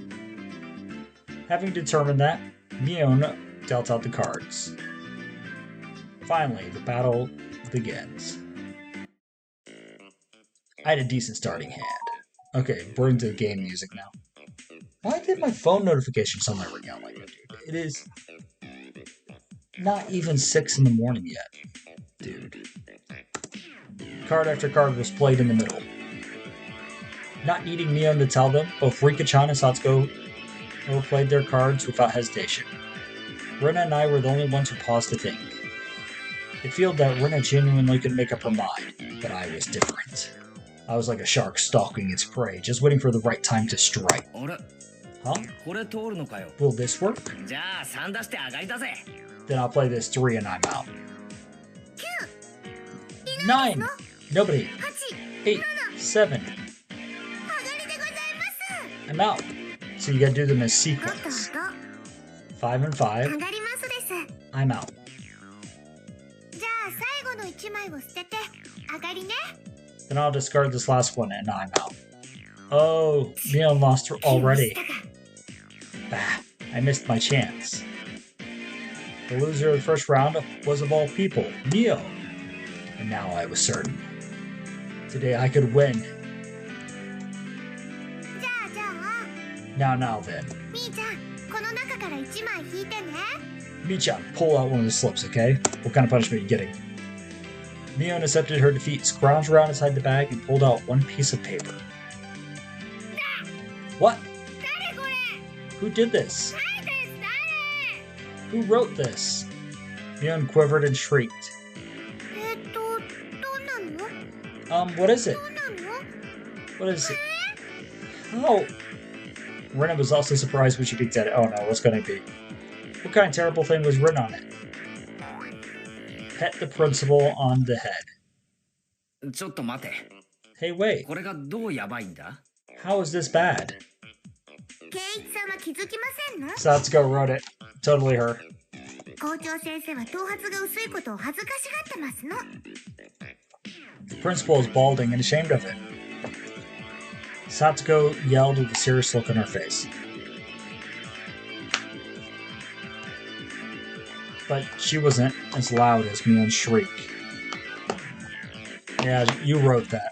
Having determined that, Mion dealt out the cards. Finally, the battle begins. I had a decent starting hand. Okay, we're into the game music now. Why did my phone notification suddenly ring out like that, dude? It is not even 6 in the morning yet, dude. Card after card was played in the middle. Not needing Mion to tell them, both Rika-chan and Satsuko overplayed their cards without hesitation. Rena and I were the only ones who paused to think. It felt that Rena genuinely could make up her mind, but I was different. I was like a shark stalking its prey, just waiting for the right time to strike. あれ Huh? これ通るのかよ Will this work? じゃあ3出して上がりだぜ Then I'll play this 3 and I'm out. 9! Nobody. 8, 7. 上がりでございます。 I'm out. So you gotta do them in 5 sequence. と 5 and 上 5. がりますです。 I'm out. じゃあ最後の1枚を捨てて上がりね。 Then I'll discard this last one and I'm out. Oh, Mion lost already. Bah, I missed my chance. The loser of the first round was of all people, Neo. And now I was certain. Today I could win. じゃあ Now then. みーちゃんこの中から1枚引いてね。 Michan, pull out one of the slips, okay? What kind of punishment are you getting? Mion accepted her defeat, scrounged around inside the bag, and pulled out one piece of paper. What? 誰これ Who did this? 誰です Who wrote this? Mion quivered and shrieked. どうなの？ What is it? どうなの？ What is it? Oh! Rena was also surprised when she peeked at it. Oh no, what's gonna be? What kind of terrible thing was written on it? Pet the principal on the head. ちょっと待て Hey, wait. これがどうやばいんだ How is this bad? 圭一さんは気づきませんの？ Satsuko wrote it. Totally her. 校長先生は頭髪が薄いことを恥ずかしがってますの。 The principal is balding and ashamed of it. Satsuko yelled with a serious look on her face. But she wasn't as loud as Mion's shriek. Yeah, you wrote that.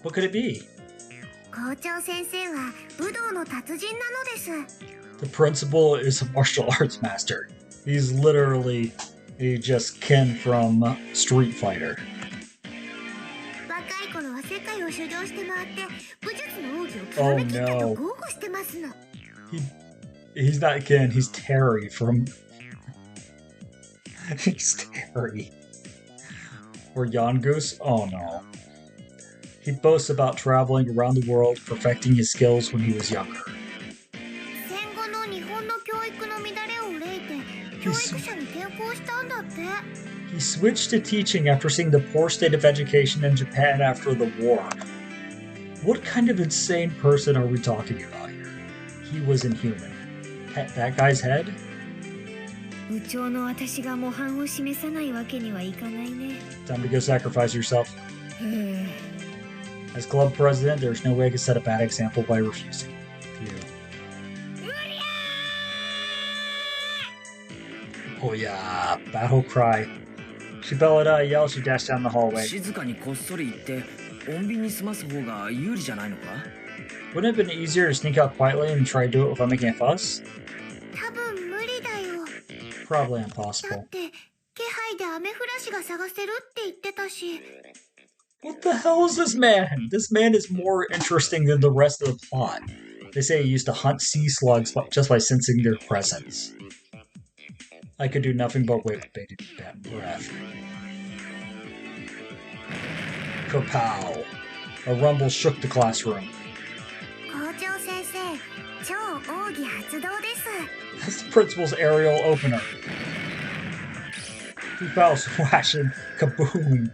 What could it be? 校長先生は武道の達人なのです。 The principal is a martial arts master. He's literally just Ken from Street Fighter. 若い頃は世界を修行して回って武術の奥義を極めきったと豪語してますの。He's not Ken, he's Terry from... he's Terry. Or Yongoose? Oh no. He boasts about traveling around the world, perfecting his skills when he was younger. 戦後の日本の教育の乱れを憂いて教育者に転校したんだって。He switched to teaching after seeing the poor state of education in Japan after the war. What kind of insane person are we talking about here? He was inhuman. That guy's head? 部長の私が模範を示さないわけにはいかないね。 Time to go sacrifice yourself. As club president, there's no way I can set a bad example by refusing. Phew. Oh yeah, battle cry. She bellowed out a yell, she dashed down the hallway. 静かにこっそり行って穏便に済ます方が有利じゃないのか？ Wouldn't it have been easier to sneak out quietly and try to do it without making a fuss? 多分無理だよ。 Probably だ impossible. って気配でアメフラシが探せるって言ってたし。 What the hell is this man? This man is more interesting than the rest of the plot. They say he used to hunt sea slugs just by sensing their presence. I could do nothing but wait with bated breath. Kapow! A rumble shook the classroom. 校長先生、超奥義発動です。 That's the principal's aerial opener. Kapow slashing, kaboom!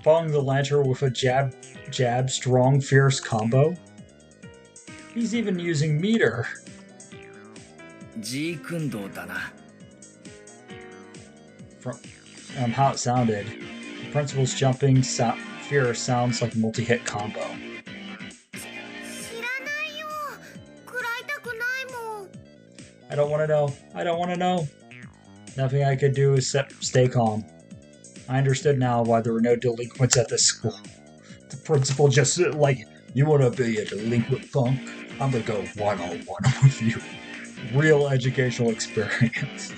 Following the lantern with a jab, strong, fierce combo. He's even using meter. ジークンドーだな。 From how it sounded, the principal's jumping fierce sounds like a multi-hit combo. 知らないよ。食らいたくないもん。 I don't want to know. I don't want to know. Nothing I could do except stay calm. I understood now why there were no delinquents at this school. The principal just like, you want to be a delinquent punk? I'm gonna go one-on-one with you. Real educational experience.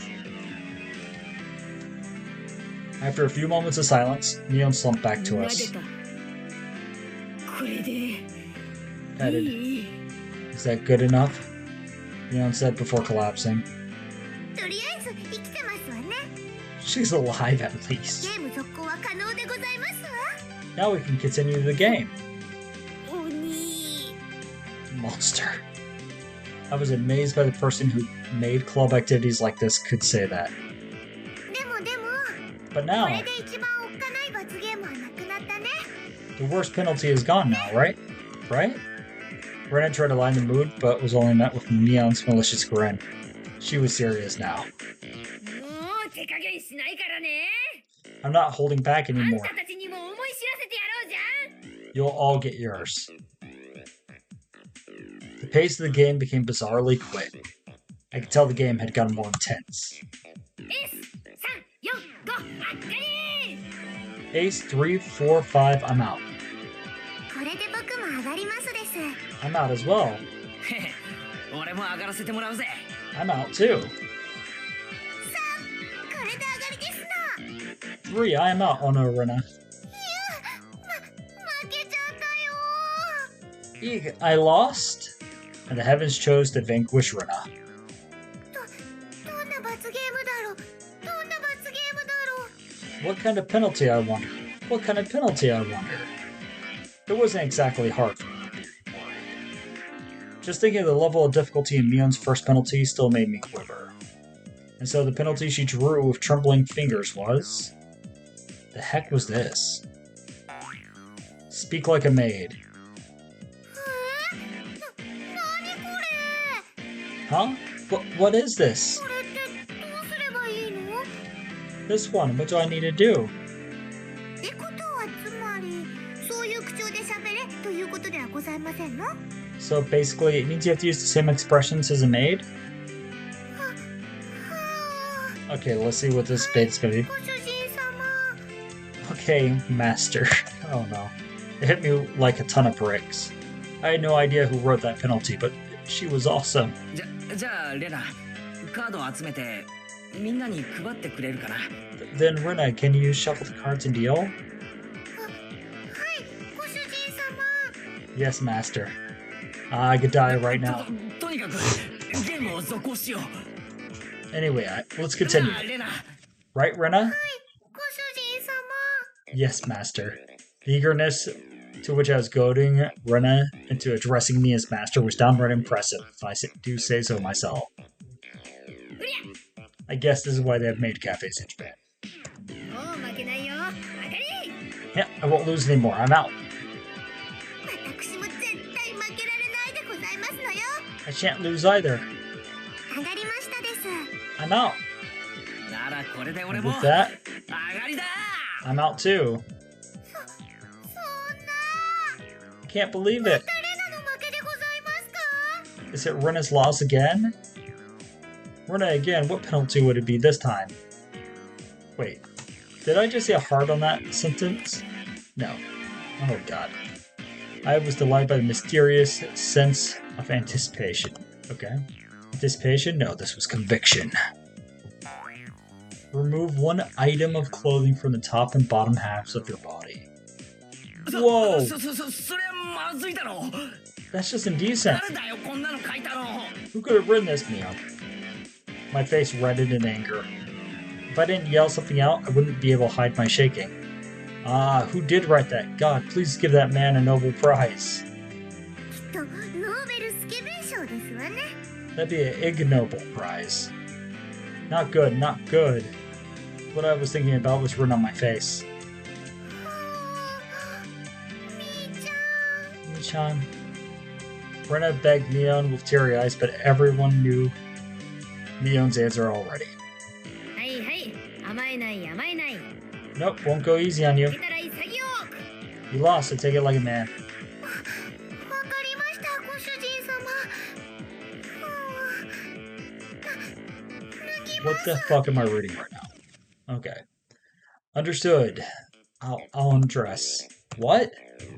After a few moments of silence, Neon slumped back to us. これで Headed. いい Is that good enough? Neon said before collapsing. とりあえず生きてますわね。 She's alive at least. ゲーム続行は可能でございますわ。 Now we can continue the game. 鬼。 Monster. I was amazed by the person who made club activities like this could say that. でも、 But こ now, れで一番おっかない罰ゲームはなくなったね。 the worst penalty is gone now, right? Right? Rena tried to lighten the mood, but was only met with Neon's malicious grin. She was serious now. もう手加減しないからね。 I'm not holding back あん anymore. たたちにも思い知らせてやろうじゃん。 You'll all get yours. The pace of the game became bizarrely quick. I could tell the game had gotten more intense. S345あったね。 Ace 3, 4, 5, I'm out. これで僕も上がりますです。 I'm out as well. 俺も上がらせてもらうぜ。 I'm out too. これで上がりですな。 3, I am out. Oh no, Rena. 負けちゃったよ。 Eek, I lost? And the heavens chose to vanquish Rena. どんな罰ゲームだろう。どんな罰ゲームだろう。 What kind of penalty, I wonder? What kind of penalty, I wonder? It wasn't exactly hard for me to be worried. Just thinking of the level of difficulty in Mion's first penalty still made me quiver. And so the penalty she drew with trembling fingers was... The heck was this? Speak like a maid. 何これ。 Huh? What is this? これってどうすればいいの？ This one, what do I need to do? ってことはつまりそういう口調で喋れということではございませんの？ So basically, it means you have to use the same expressions as a maid? はあ。 Okay, let's see what this maid's gonna do. ご主人様。 Okay, master. Oh no. It hit me like a ton of bricks. I had no idea who wrote that penalty, but she was awesome. じゃあレナ、カードを集めてみんなに配ってくれるかな。Then Rena, can you shuffle the cards and deal? はい、ご主人様。 Yes, master. I could die right now. とにかくゲームを続行しよう。 Anyway, let's continue. レナ。 Right, Rena? ご主人様。 Yes, master. The eagerness to which I was goading Rena into addressing me as master was downright impressive, if I do say so myself. I guess this is why they have maid cafes in Japan. もう負けないよ。わかり。 Yeah, I won't lose anymore. I'm out. 私も絶対負けられないでございますのよ。 I shan't lose either. 上がりましたです。 I'm out. ならこれで俺 And も with 上 that, がりだ。 I'm out too. そんな I can't believe it. レナの負けでございますか？ Is it Rena's loss again? Rena again, what penalty would it be this time? Wait, did I just say a heart on that sentence? No. Oh god. I was delighted by the mysterious sense of anticipation. Okay. Anticipation? No, this was conviction. Remove one item of clothing from the top and bottom halves of your body. Whoa! それはまずいだろ。 That's just indecent. 誰だよこんなの書いたの。 Who could have written this, Mio? My face reddened in anger. If I didn't yell something out, I wouldn't be able to hide my shaking. Ah, who did write that? God, please give that man a Nobel Prize. きっとノーベルスケベン賞ですわね。 That'd be an Ig Nobel Prize. Not good, not good. What I was thinking about was written on my face. みーちゃん。 Michan. Rena begged Mion with teary eyes, but everyone knew Mion's answer already. はいはい。甘えない甘えない。 Nope, won't go easy on you. 負けたら潔く。 You lost, so take it like a man. わかりましたご主人様。脱ぎま What す。 the fuck am I reading right now? Okay. Understood. I'll undress. What?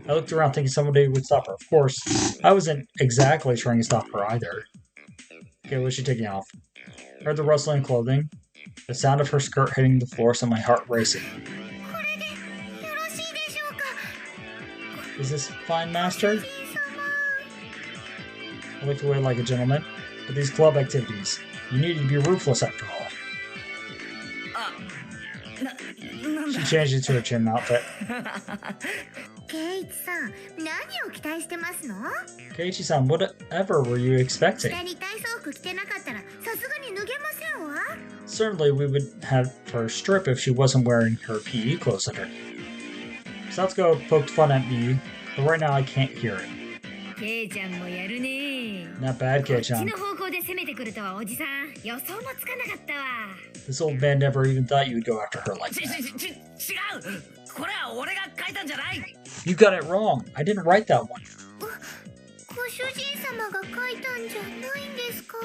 I looked around thinking somebody would stop her. Of course, I wasn't exactly trying to stop her either. Okay, what's she taking off? I heard the rustling clothing, the sound of her skirt hitting the floor sent my heart racing. これでよろしいでしょうか。 Is this fine, master? 主人様。 I looked away like a gentleman. But these club activities, you need to be ruthless after all. なんだ She changed into her gym outfit. ケイチさん、何を期待してますの？ Keiichi-san, whatever were you expecting? 下に体操服着てなかったらさすがに脱げませんわ。 Certainly, we would have her strip if she wasn't wearing her PE clothes under. Satsuko poked fun at me, but right now I can't hear it. ケイちゃんもやるね。 Not bad, こっち Kei-chan. の方向で攻めてくるとはおじさん予想もつかなかったわ。 This old man never even thought you would go after her like 違 that. う。これは俺が書いたんじゃない。 You got it wrong. I didn't write that one. ご主人様が書いたんじゃないんですか？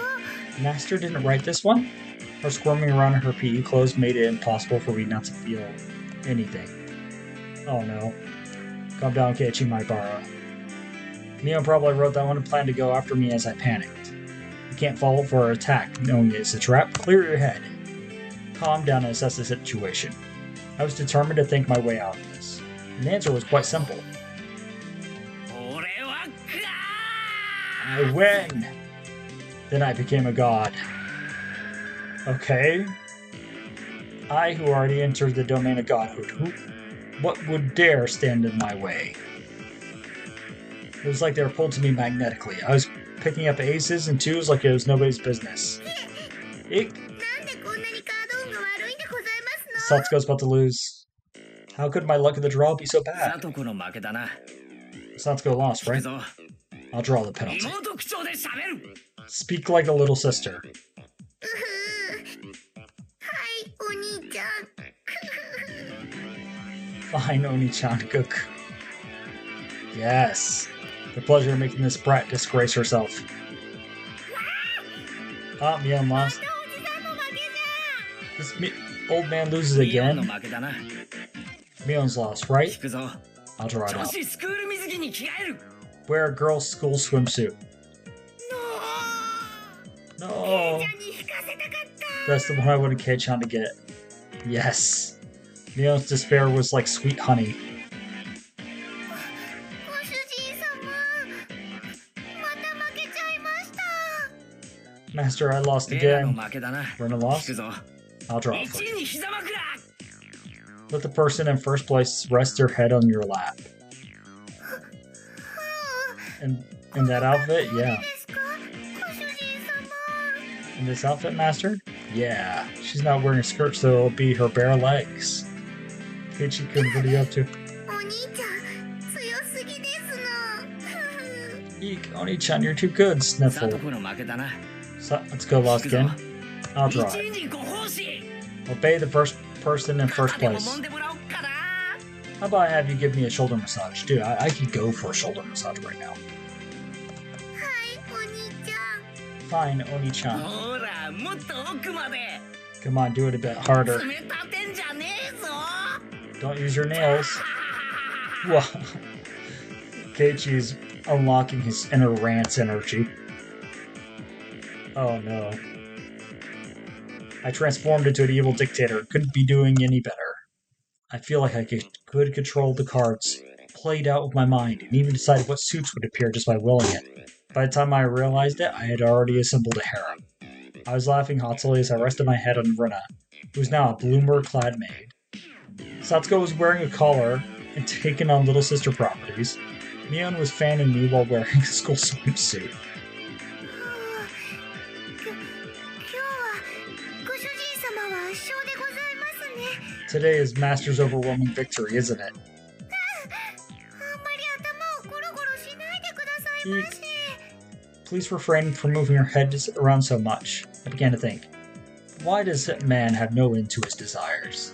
Master didn't write this one? Her squirming around in her PE clothes made it impossible for me not to feel anything. Oh no. Calm down, Keiichi Maibara. Mio probably wrote that one and planned to go after me as I panicked. You can't fall for her attack, knowing it's a trap. Clear your head. Calm down and assess the situation. I was determined to think my way out of this. And the answer was quite simple. 俺は I win! Then I became a god. Okay. I, who already entered the domain of godhood, what would dare stand in my way? It was like they were pulled to me magnetically. I was picking up aces and twos like it was nobody's business. Eek. なんでこんなにカード運が悪いんでございますの？ Satsuko's about to lose. How could my luck of the draw be so 佐 bad? 藤の負けだな。 Satsuko lost, 行く right? ぞ。 I'll draw the penalty. 妹口調で喋る。 Speak like a little sister. うふはいお兄ちゃん。 Fine, Oni-chan, cook. Yes. The pleasure of making this brat disgrace herself. Ah, Mion lost. おじさんの負けじゃ。 This old man loses ミオンの again. 負けだな。 Mion's lost, right? 行くぞ。 I'll draw it 女 out. 子スクール水着に着替える。 Wear a girl's school swimsuit. ケイ No. ちゃんに引かせたかった。 That's the one I wanted Kei-chan to get. Yes. Mion's despair was like sweet honey. ご主人様。また負けちゃいました。 Master, I lost レナの again. 負けだな。 Rena 行 lost? くぞ。 I'll draw it 1 for 位 you. に膝枕。 Let the person in first place rest their head on your lap. And in that outfit, yeah. ですか？ご主人様。 In this outfit, Master? Yeah. She's not wearing a skirt, so it'll be her bare legs. Keiichi-kun, what are you up to? お兄ちゃん強すぎですの Eek, Oni-chan, you're too good, さ Sniffle. とこの負けだな。 So, let's go, Lost 行くぞ again. I'll 一 drive. 位にご奉仕 Obey the first person in first 肩でも place. 揉んでもらおうかな。 How about I have you give me a shoulder massage? Dude, I could go for a shoulder massage right now. はいお兄ちゃん Fine, Oni-chan. ほら、もっと奥まで。 Come on, do it a bit harder. 爪立てんじゃねえぞ。 Don't use your nails. Whoa. Keiichi's unlocking his inner rants energy. Oh no. I transformed into an evil dictator. Couldn't be doing any better. I feel like I could control the cards, played out with my mind, and even decided what suits would appear just by willing it. By the time I realized it, I had already assembled a harem. I was laughing haughtily as I rested my head on Runa, who was now a bloomer-clad maid. Satsuko was wearing a collar and taking on little sister properties. Mion was fanning me while wearing a school swimsuit. 今日はご主人様は圧勝でございますね Today is Master's overwhelming victory, isn't it? あんまり頭をゴロゴロしないでくださいませ Please refrain from moving your head around so much. I began to think, why does man have no end to his desires?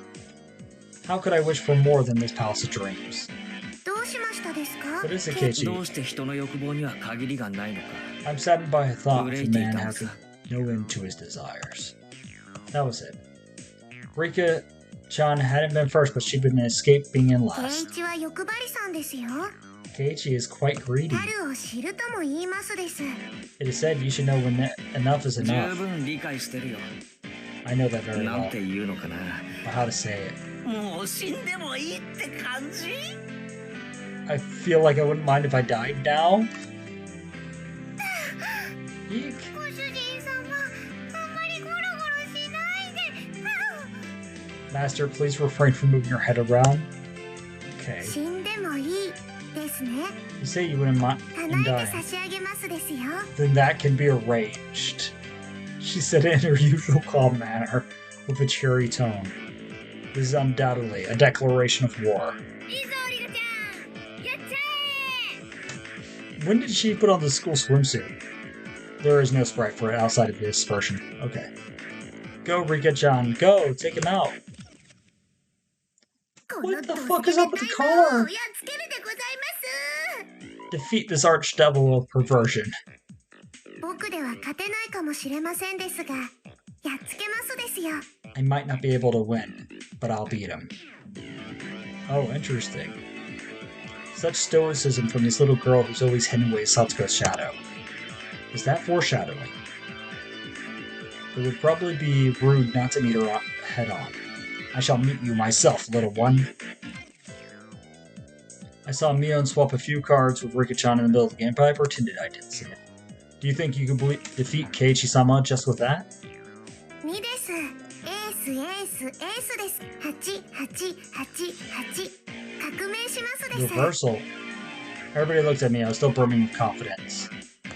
How could I wish for more than this palace of dreams? どうしましたですか What is it, ど Keiichi? うして人の欲望には限りがないのか。 I'm saddened by a thought of a man 憂いていたの having さ。 no end to his desires. That was it. Rika-chan hadn't been first, but she'd been escaped being in 圭 last. 一は欲張りさんですよ Keiichi is quite greedy. 春を知るとも言いますです It is said you should know when enough is 十 enough. 分理解してるよ。 I know that very なん well. て言うのかな。 But how to say it. もう死んでもいいって感じ I feel like I wouldn't mind if I died now. Eek. ご主人様あんまりゴロゴロしないで Master, please refrain from moving your head around. Okay. 死んでもいいですね You say you wouldn't mind 叶えて dying. 差し上げますですよ Then that can be arranged. She said it in her usual calm manner, with a cheery tone. This is undoubtedly a declaration of war. いいぞリカちゃんやっちゃ When did she put on the school swimsuit? There is no sprite for it outside of the dispersion. Okay. Go, Rika-chan, go! Take him out! こ What の the ド fuck is スケ up with ベ the タイムを car? やっつけるでございます Defeat this archdevil of perversion. 僕では勝てないかもしれませんですがやっつけますですよ I might not be able to win, but I'll beat him. Oh, interesting. Such stoicism from this little girl who's always hidden away Satsuko's shadow. Is that foreshadowing? It would probably be rude not to meet her head on. I shall meet you myself, little one. I saw Mion swap a few cards with Rika-chan in the middle of the game, but I pretended I didn't see it. Do you think you could defeat Keiichi-sama just with that? 2ですエースエースエースです8888革命しますです Reversal. Everybody looked at me. I was still brimming with confidence.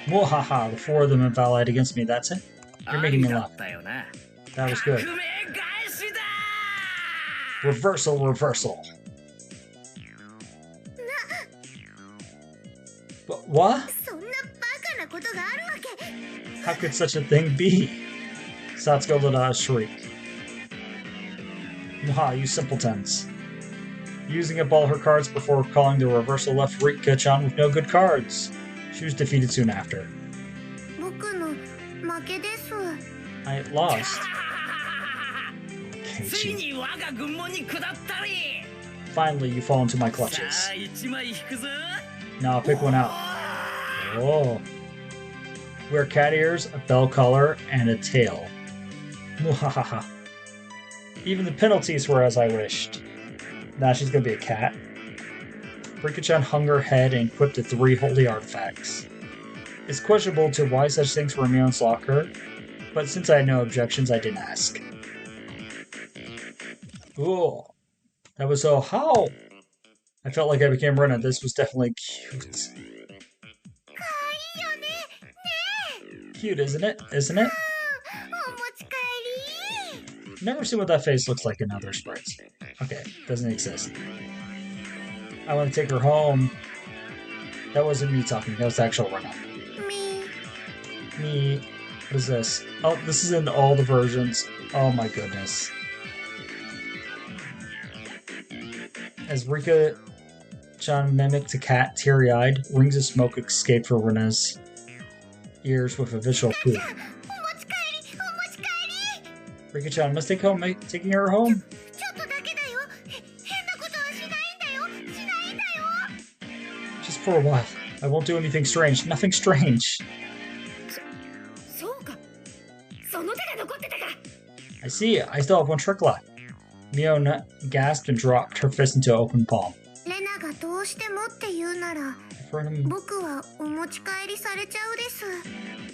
Mwahaha, the four of them have allied against me. That's it? You're あ making り me だ laugh. ったよな。 That was 革 good. 命返しだ Reversal, reversal. But what? そんなバカなことがあるわけ How could such a thing be? Satsuko let out a shriek. Mwaha, you simpletons. Using up all her cards before calling the reversal left Rika-chan with no good cards. She was defeated soon after. 僕の負けです I lost. つい Keiichi. に我が軍門に下ったり Finally, you fall into my さ clutches. あ一枚引くぞ Now pick one out. Oh. Wear cat ears, a bell collar, and a tail. Muhahaha. Even the penalties were as I wished. Now she's gonna be a cat. Rika-chan hung her head and equipped the 3 holy artifacts. It's questionable to why such things were in Mion's locker, but since I had no objections, I didn't ask. Ooh. That was so how? I felt like I became Rena. This was definitely cute. Cute, isn't it? Isn't it? お持ち帰り Never seen what that face looks like in other sprites. Okay, doesn't exist. I want to take her home. That wasn't me talking, that was the actual Rena. Me. Me. What is this? Oh, this is in all the versions. Oh my goodness. As Rika-chan mimicked a cat, teary-eyed, rings of smoke escaped from Rena's ears with a visual clue. Rika-chan must take home, taking her home. Just for a while. I won't do anything strange. Nothing strange. I see. I still have one trick left. Mio gasped and dropped her fist into an open palm.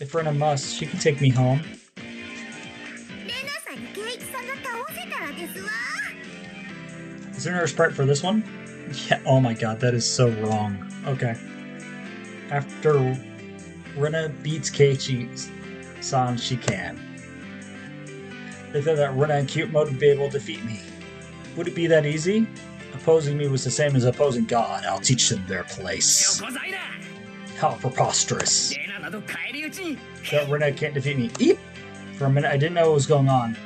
If Rena must, she can take me home. Isn't there a sprite for this one? Yeah, oh my god, that is so wrong. Okay. After Rena beats Keiichi-san, she can. They thought that Rena in cute mode would be able to defeat me. Would it be that easy? Opposing me was the same as opposing God. I'll teach them their place. How preposterous. That Rena can't defeat me. Eep! For a minute, I didn't know what was going on.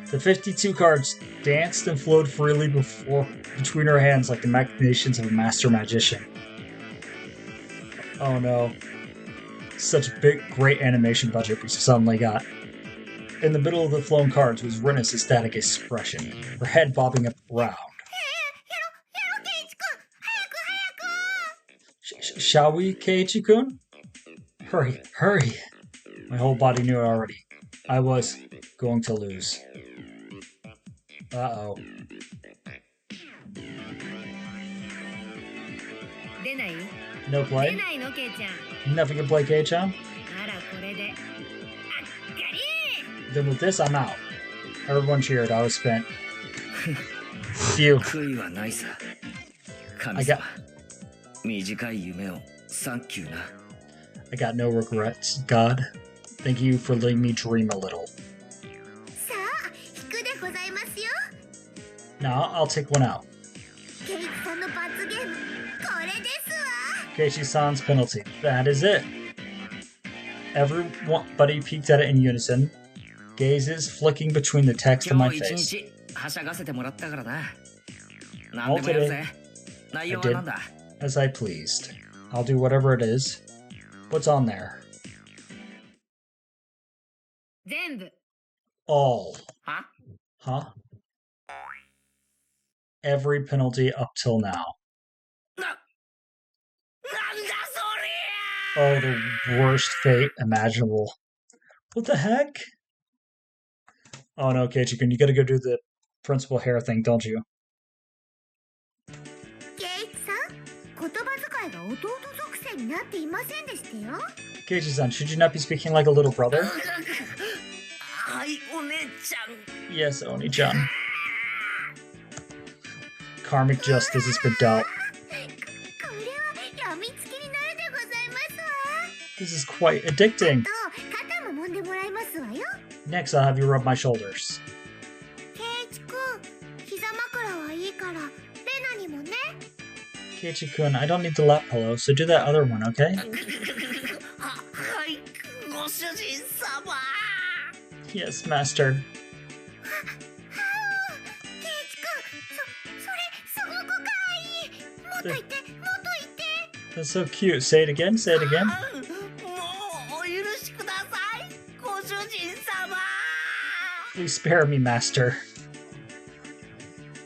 The 52 cards danced and flowed freely between her hands like the machinations of a master magician. Oh no. Such a big, great animation budget we suddenly got. In the middle of the flowing cards was Rena's ecstatic expression, her head bobbing up round. Shall we, Keiichi-kun? Hurry, hurry! My whole body knew it already. I was going to lose. Uh-oh. No play? Nothing to play, Kei-chan? Then with this, I'm out. Everyone cheered. I was spent. Phew. I got no regrets, God. Thank you for letting me dream a little. Now, I'll take one out. Keiichi-san's penalty. That is it. Everybody peeked at it in unison. Gazes flicking between the text and my face. All today, I did as I pleased. I'll do whatever it is. What's on there? All. Huh? Every penalty up till now. Oh, the worst fate imaginable. What the heck? Oh no, Keiichi-kun, you gotta go do the principal hair thing, don't you? Keiichi-san, should you not be speaking like a little brother? Yes, Oni-chan. Karmic justice has been dealt. This is quite addicting. Next, I'll have you rub my shoulders. Keiichi-kun, I don't need the lap pillow, so do that other one, okay? Yes, master. That's so cute. Say it again, say it again. Please spare me, master.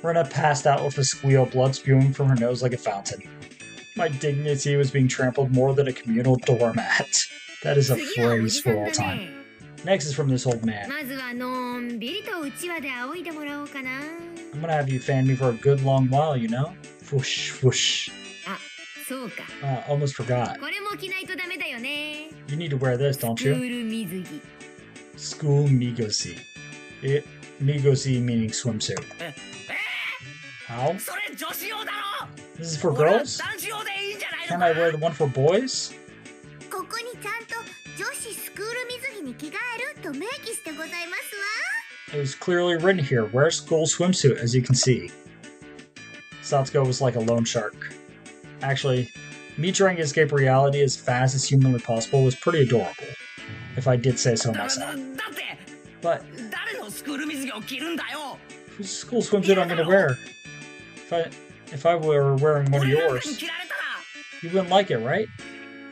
Rena passed out with a squeal, blood spewing from her nose like a fountain. My dignity was being trampled more than a communal doormat. That is a phrase for all time. Next is from this old man. I'm gonna have you fan me for a good long while, you know? Whoosh, whoosh. Almost forgot. You need to wear this, don't you? School Migosi. Migosi meaning swimsuit. How? This is for girls? Can't I wear the one for boys? It was clearly written here, wear school swimsuit, as you can see. Satsuko was like a loan shark. Actually, me trying to escape reality as fast as humanly possible was pretty adorable, if I did say so だ myself. だって But 誰のスクール水着を着るんだよ whose school swimsuit I'm gonna wear? If I were wearing one of 俺なんか yours, に着られたら you wouldn't like it, right?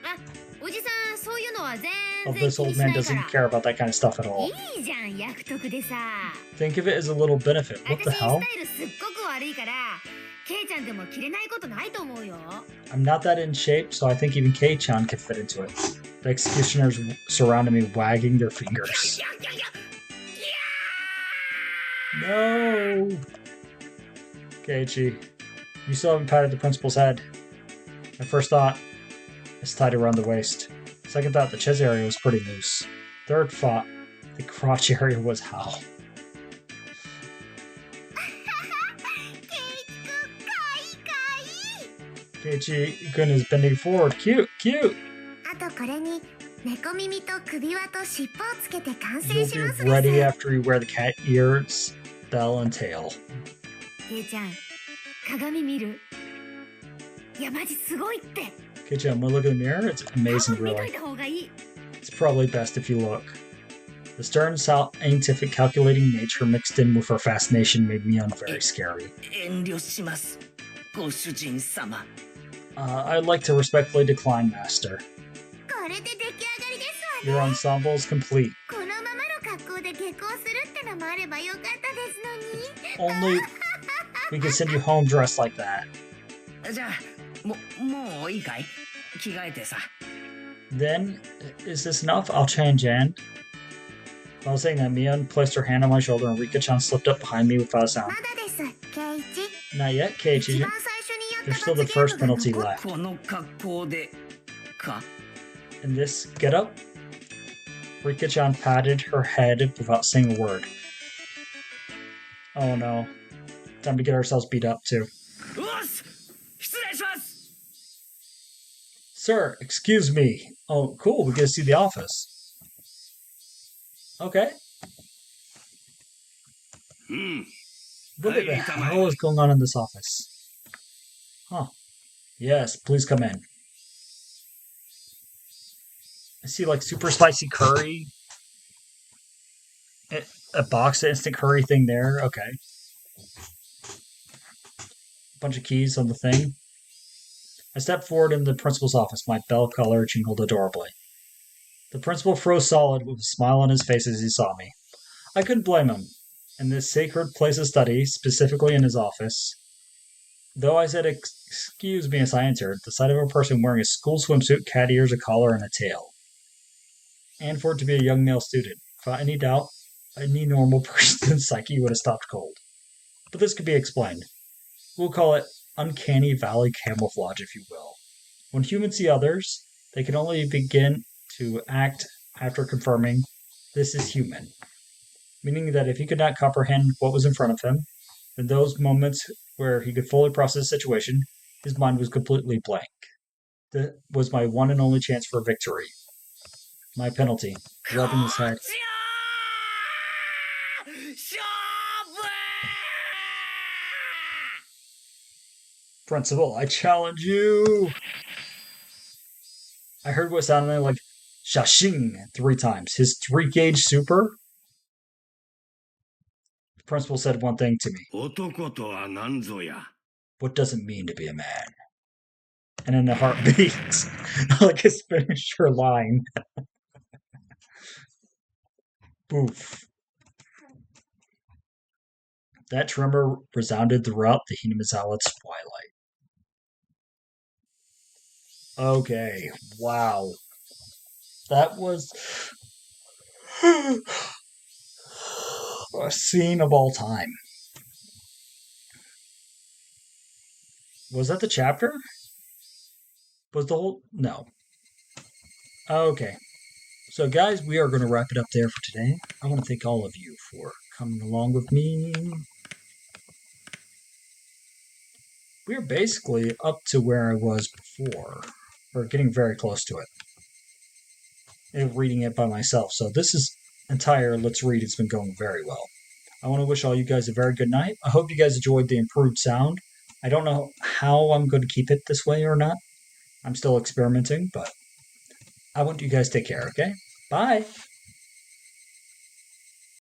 あ、おじさんそういうのは全 Well, 然 this 気に old し man ないか doesn't ら。 care about that kind of stuff at all. いいじゃん、役得でさ。 Think of it as a little benefit. What 私 the ス hell? タイルすっごく悪いから、ケイちゃんでも着れないことないと思うよ。 I'm not that in shape, so I think even Kei-chan could fit into it. The executioners surrounded me, wagging their fingers. いやいやいや No! Keiichi, you still haven't patted the principal's head. My first thought is tied around the waist. Second thought, the chest area was pretty loose. Third thought, the crotch area was how. ケイチくんかいかい。 Keiichi-kun is bending forward. Cute, cute! あとこれに猫耳と首輪と尻尾をつけて完成 You'll し be ます ready です。 after you wear the cat ears, bell, and tail. ケイちゃん、鏡見る？いやマジすごいって。 Keiichi, when I look in the mirror, it's 多 amazing, 分見と really. いた方がいい。 It's probably best if you look. The stern, scientific, calculating nature mixed in with her fascination made Mion very scary. 遠慮しますご主人様 I'd like to respectfully decline, Master. これで出来上がりです Your わね。 ensemble is complete. このままの格好で下校するってのもあればよかったですのに。 Only we could send you home dressed like that. じゃあもういいかい着替えてさ Then, is this enough? I'll change and... While saying that, Mion placed her hand on my shoulder and Rika-chan slipped up behind me without a sound. まだです、ケイチ。 Not yet, 一 Keiichi. 番最初にやった There's still the 罰ゲー first ムが penalty 残っ left. この格好でか In this getup, Rika-chan patted her head without saying a word. Oh no. Time to get ourselves beat up, too. よし失礼します Sir, excuse me. Oh, cool, we get to see the office. Okay. うん Look at the hell is going on in this office. Huh. Yes, please come in. I see like super spicy curry. A box of instant curry thing there. Okay. Bunch of keys on the thing. I stepped forward in the principal's office, my bell collar jingled adorably. The principal froze solid with a smile on his face as he saw me. I couldn't blame him. In this sacred place of study, specifically in his office, though I said excuse me as I entered, the sight of a person wearing a school swimsuit, cat ears, a collar, and a tail. And for it to be a young male student. Without any doubt, any normal person's psyche would have stopped cold. But this could be explained. We'll call it uncanny valley camouflage, if you will. When humans see others, they can only begin to act after confirming this is human. Meaning that if he could not comprehend what was in front of him, in those moments where he could fully process the situation, his mind was completely blank. That was my one and only chance for victory. My penalty, rubbing his head. 勝負 Principal, I challenge you! I heard what sounded like shashing 3 times. His 3-gauge super? The principal said one thing to me. 男とは何ぞや What does it mean to be a man? And in a heartbeat, like his finisher line. Boof. That tremor resounded throughout the Hinamizawa's twilight. Okay, wow. That was a scene of all time. Was that the chapter? Was the whole... No. Okay. So guys, we are going to wrap it up there for today. I want to thank all of you for coming along with me. We're basically up to where I was before. Or getting very close to it. And reading it by myself. So this is entire Let's Read. It's been going very well. I want to wish all you guys a very good night. I hope you guys enjoyed the improved sound. I don't know how I'm going to keep it this way or not. I'm still experimenting, but I want you guys to take care, okay? Bye!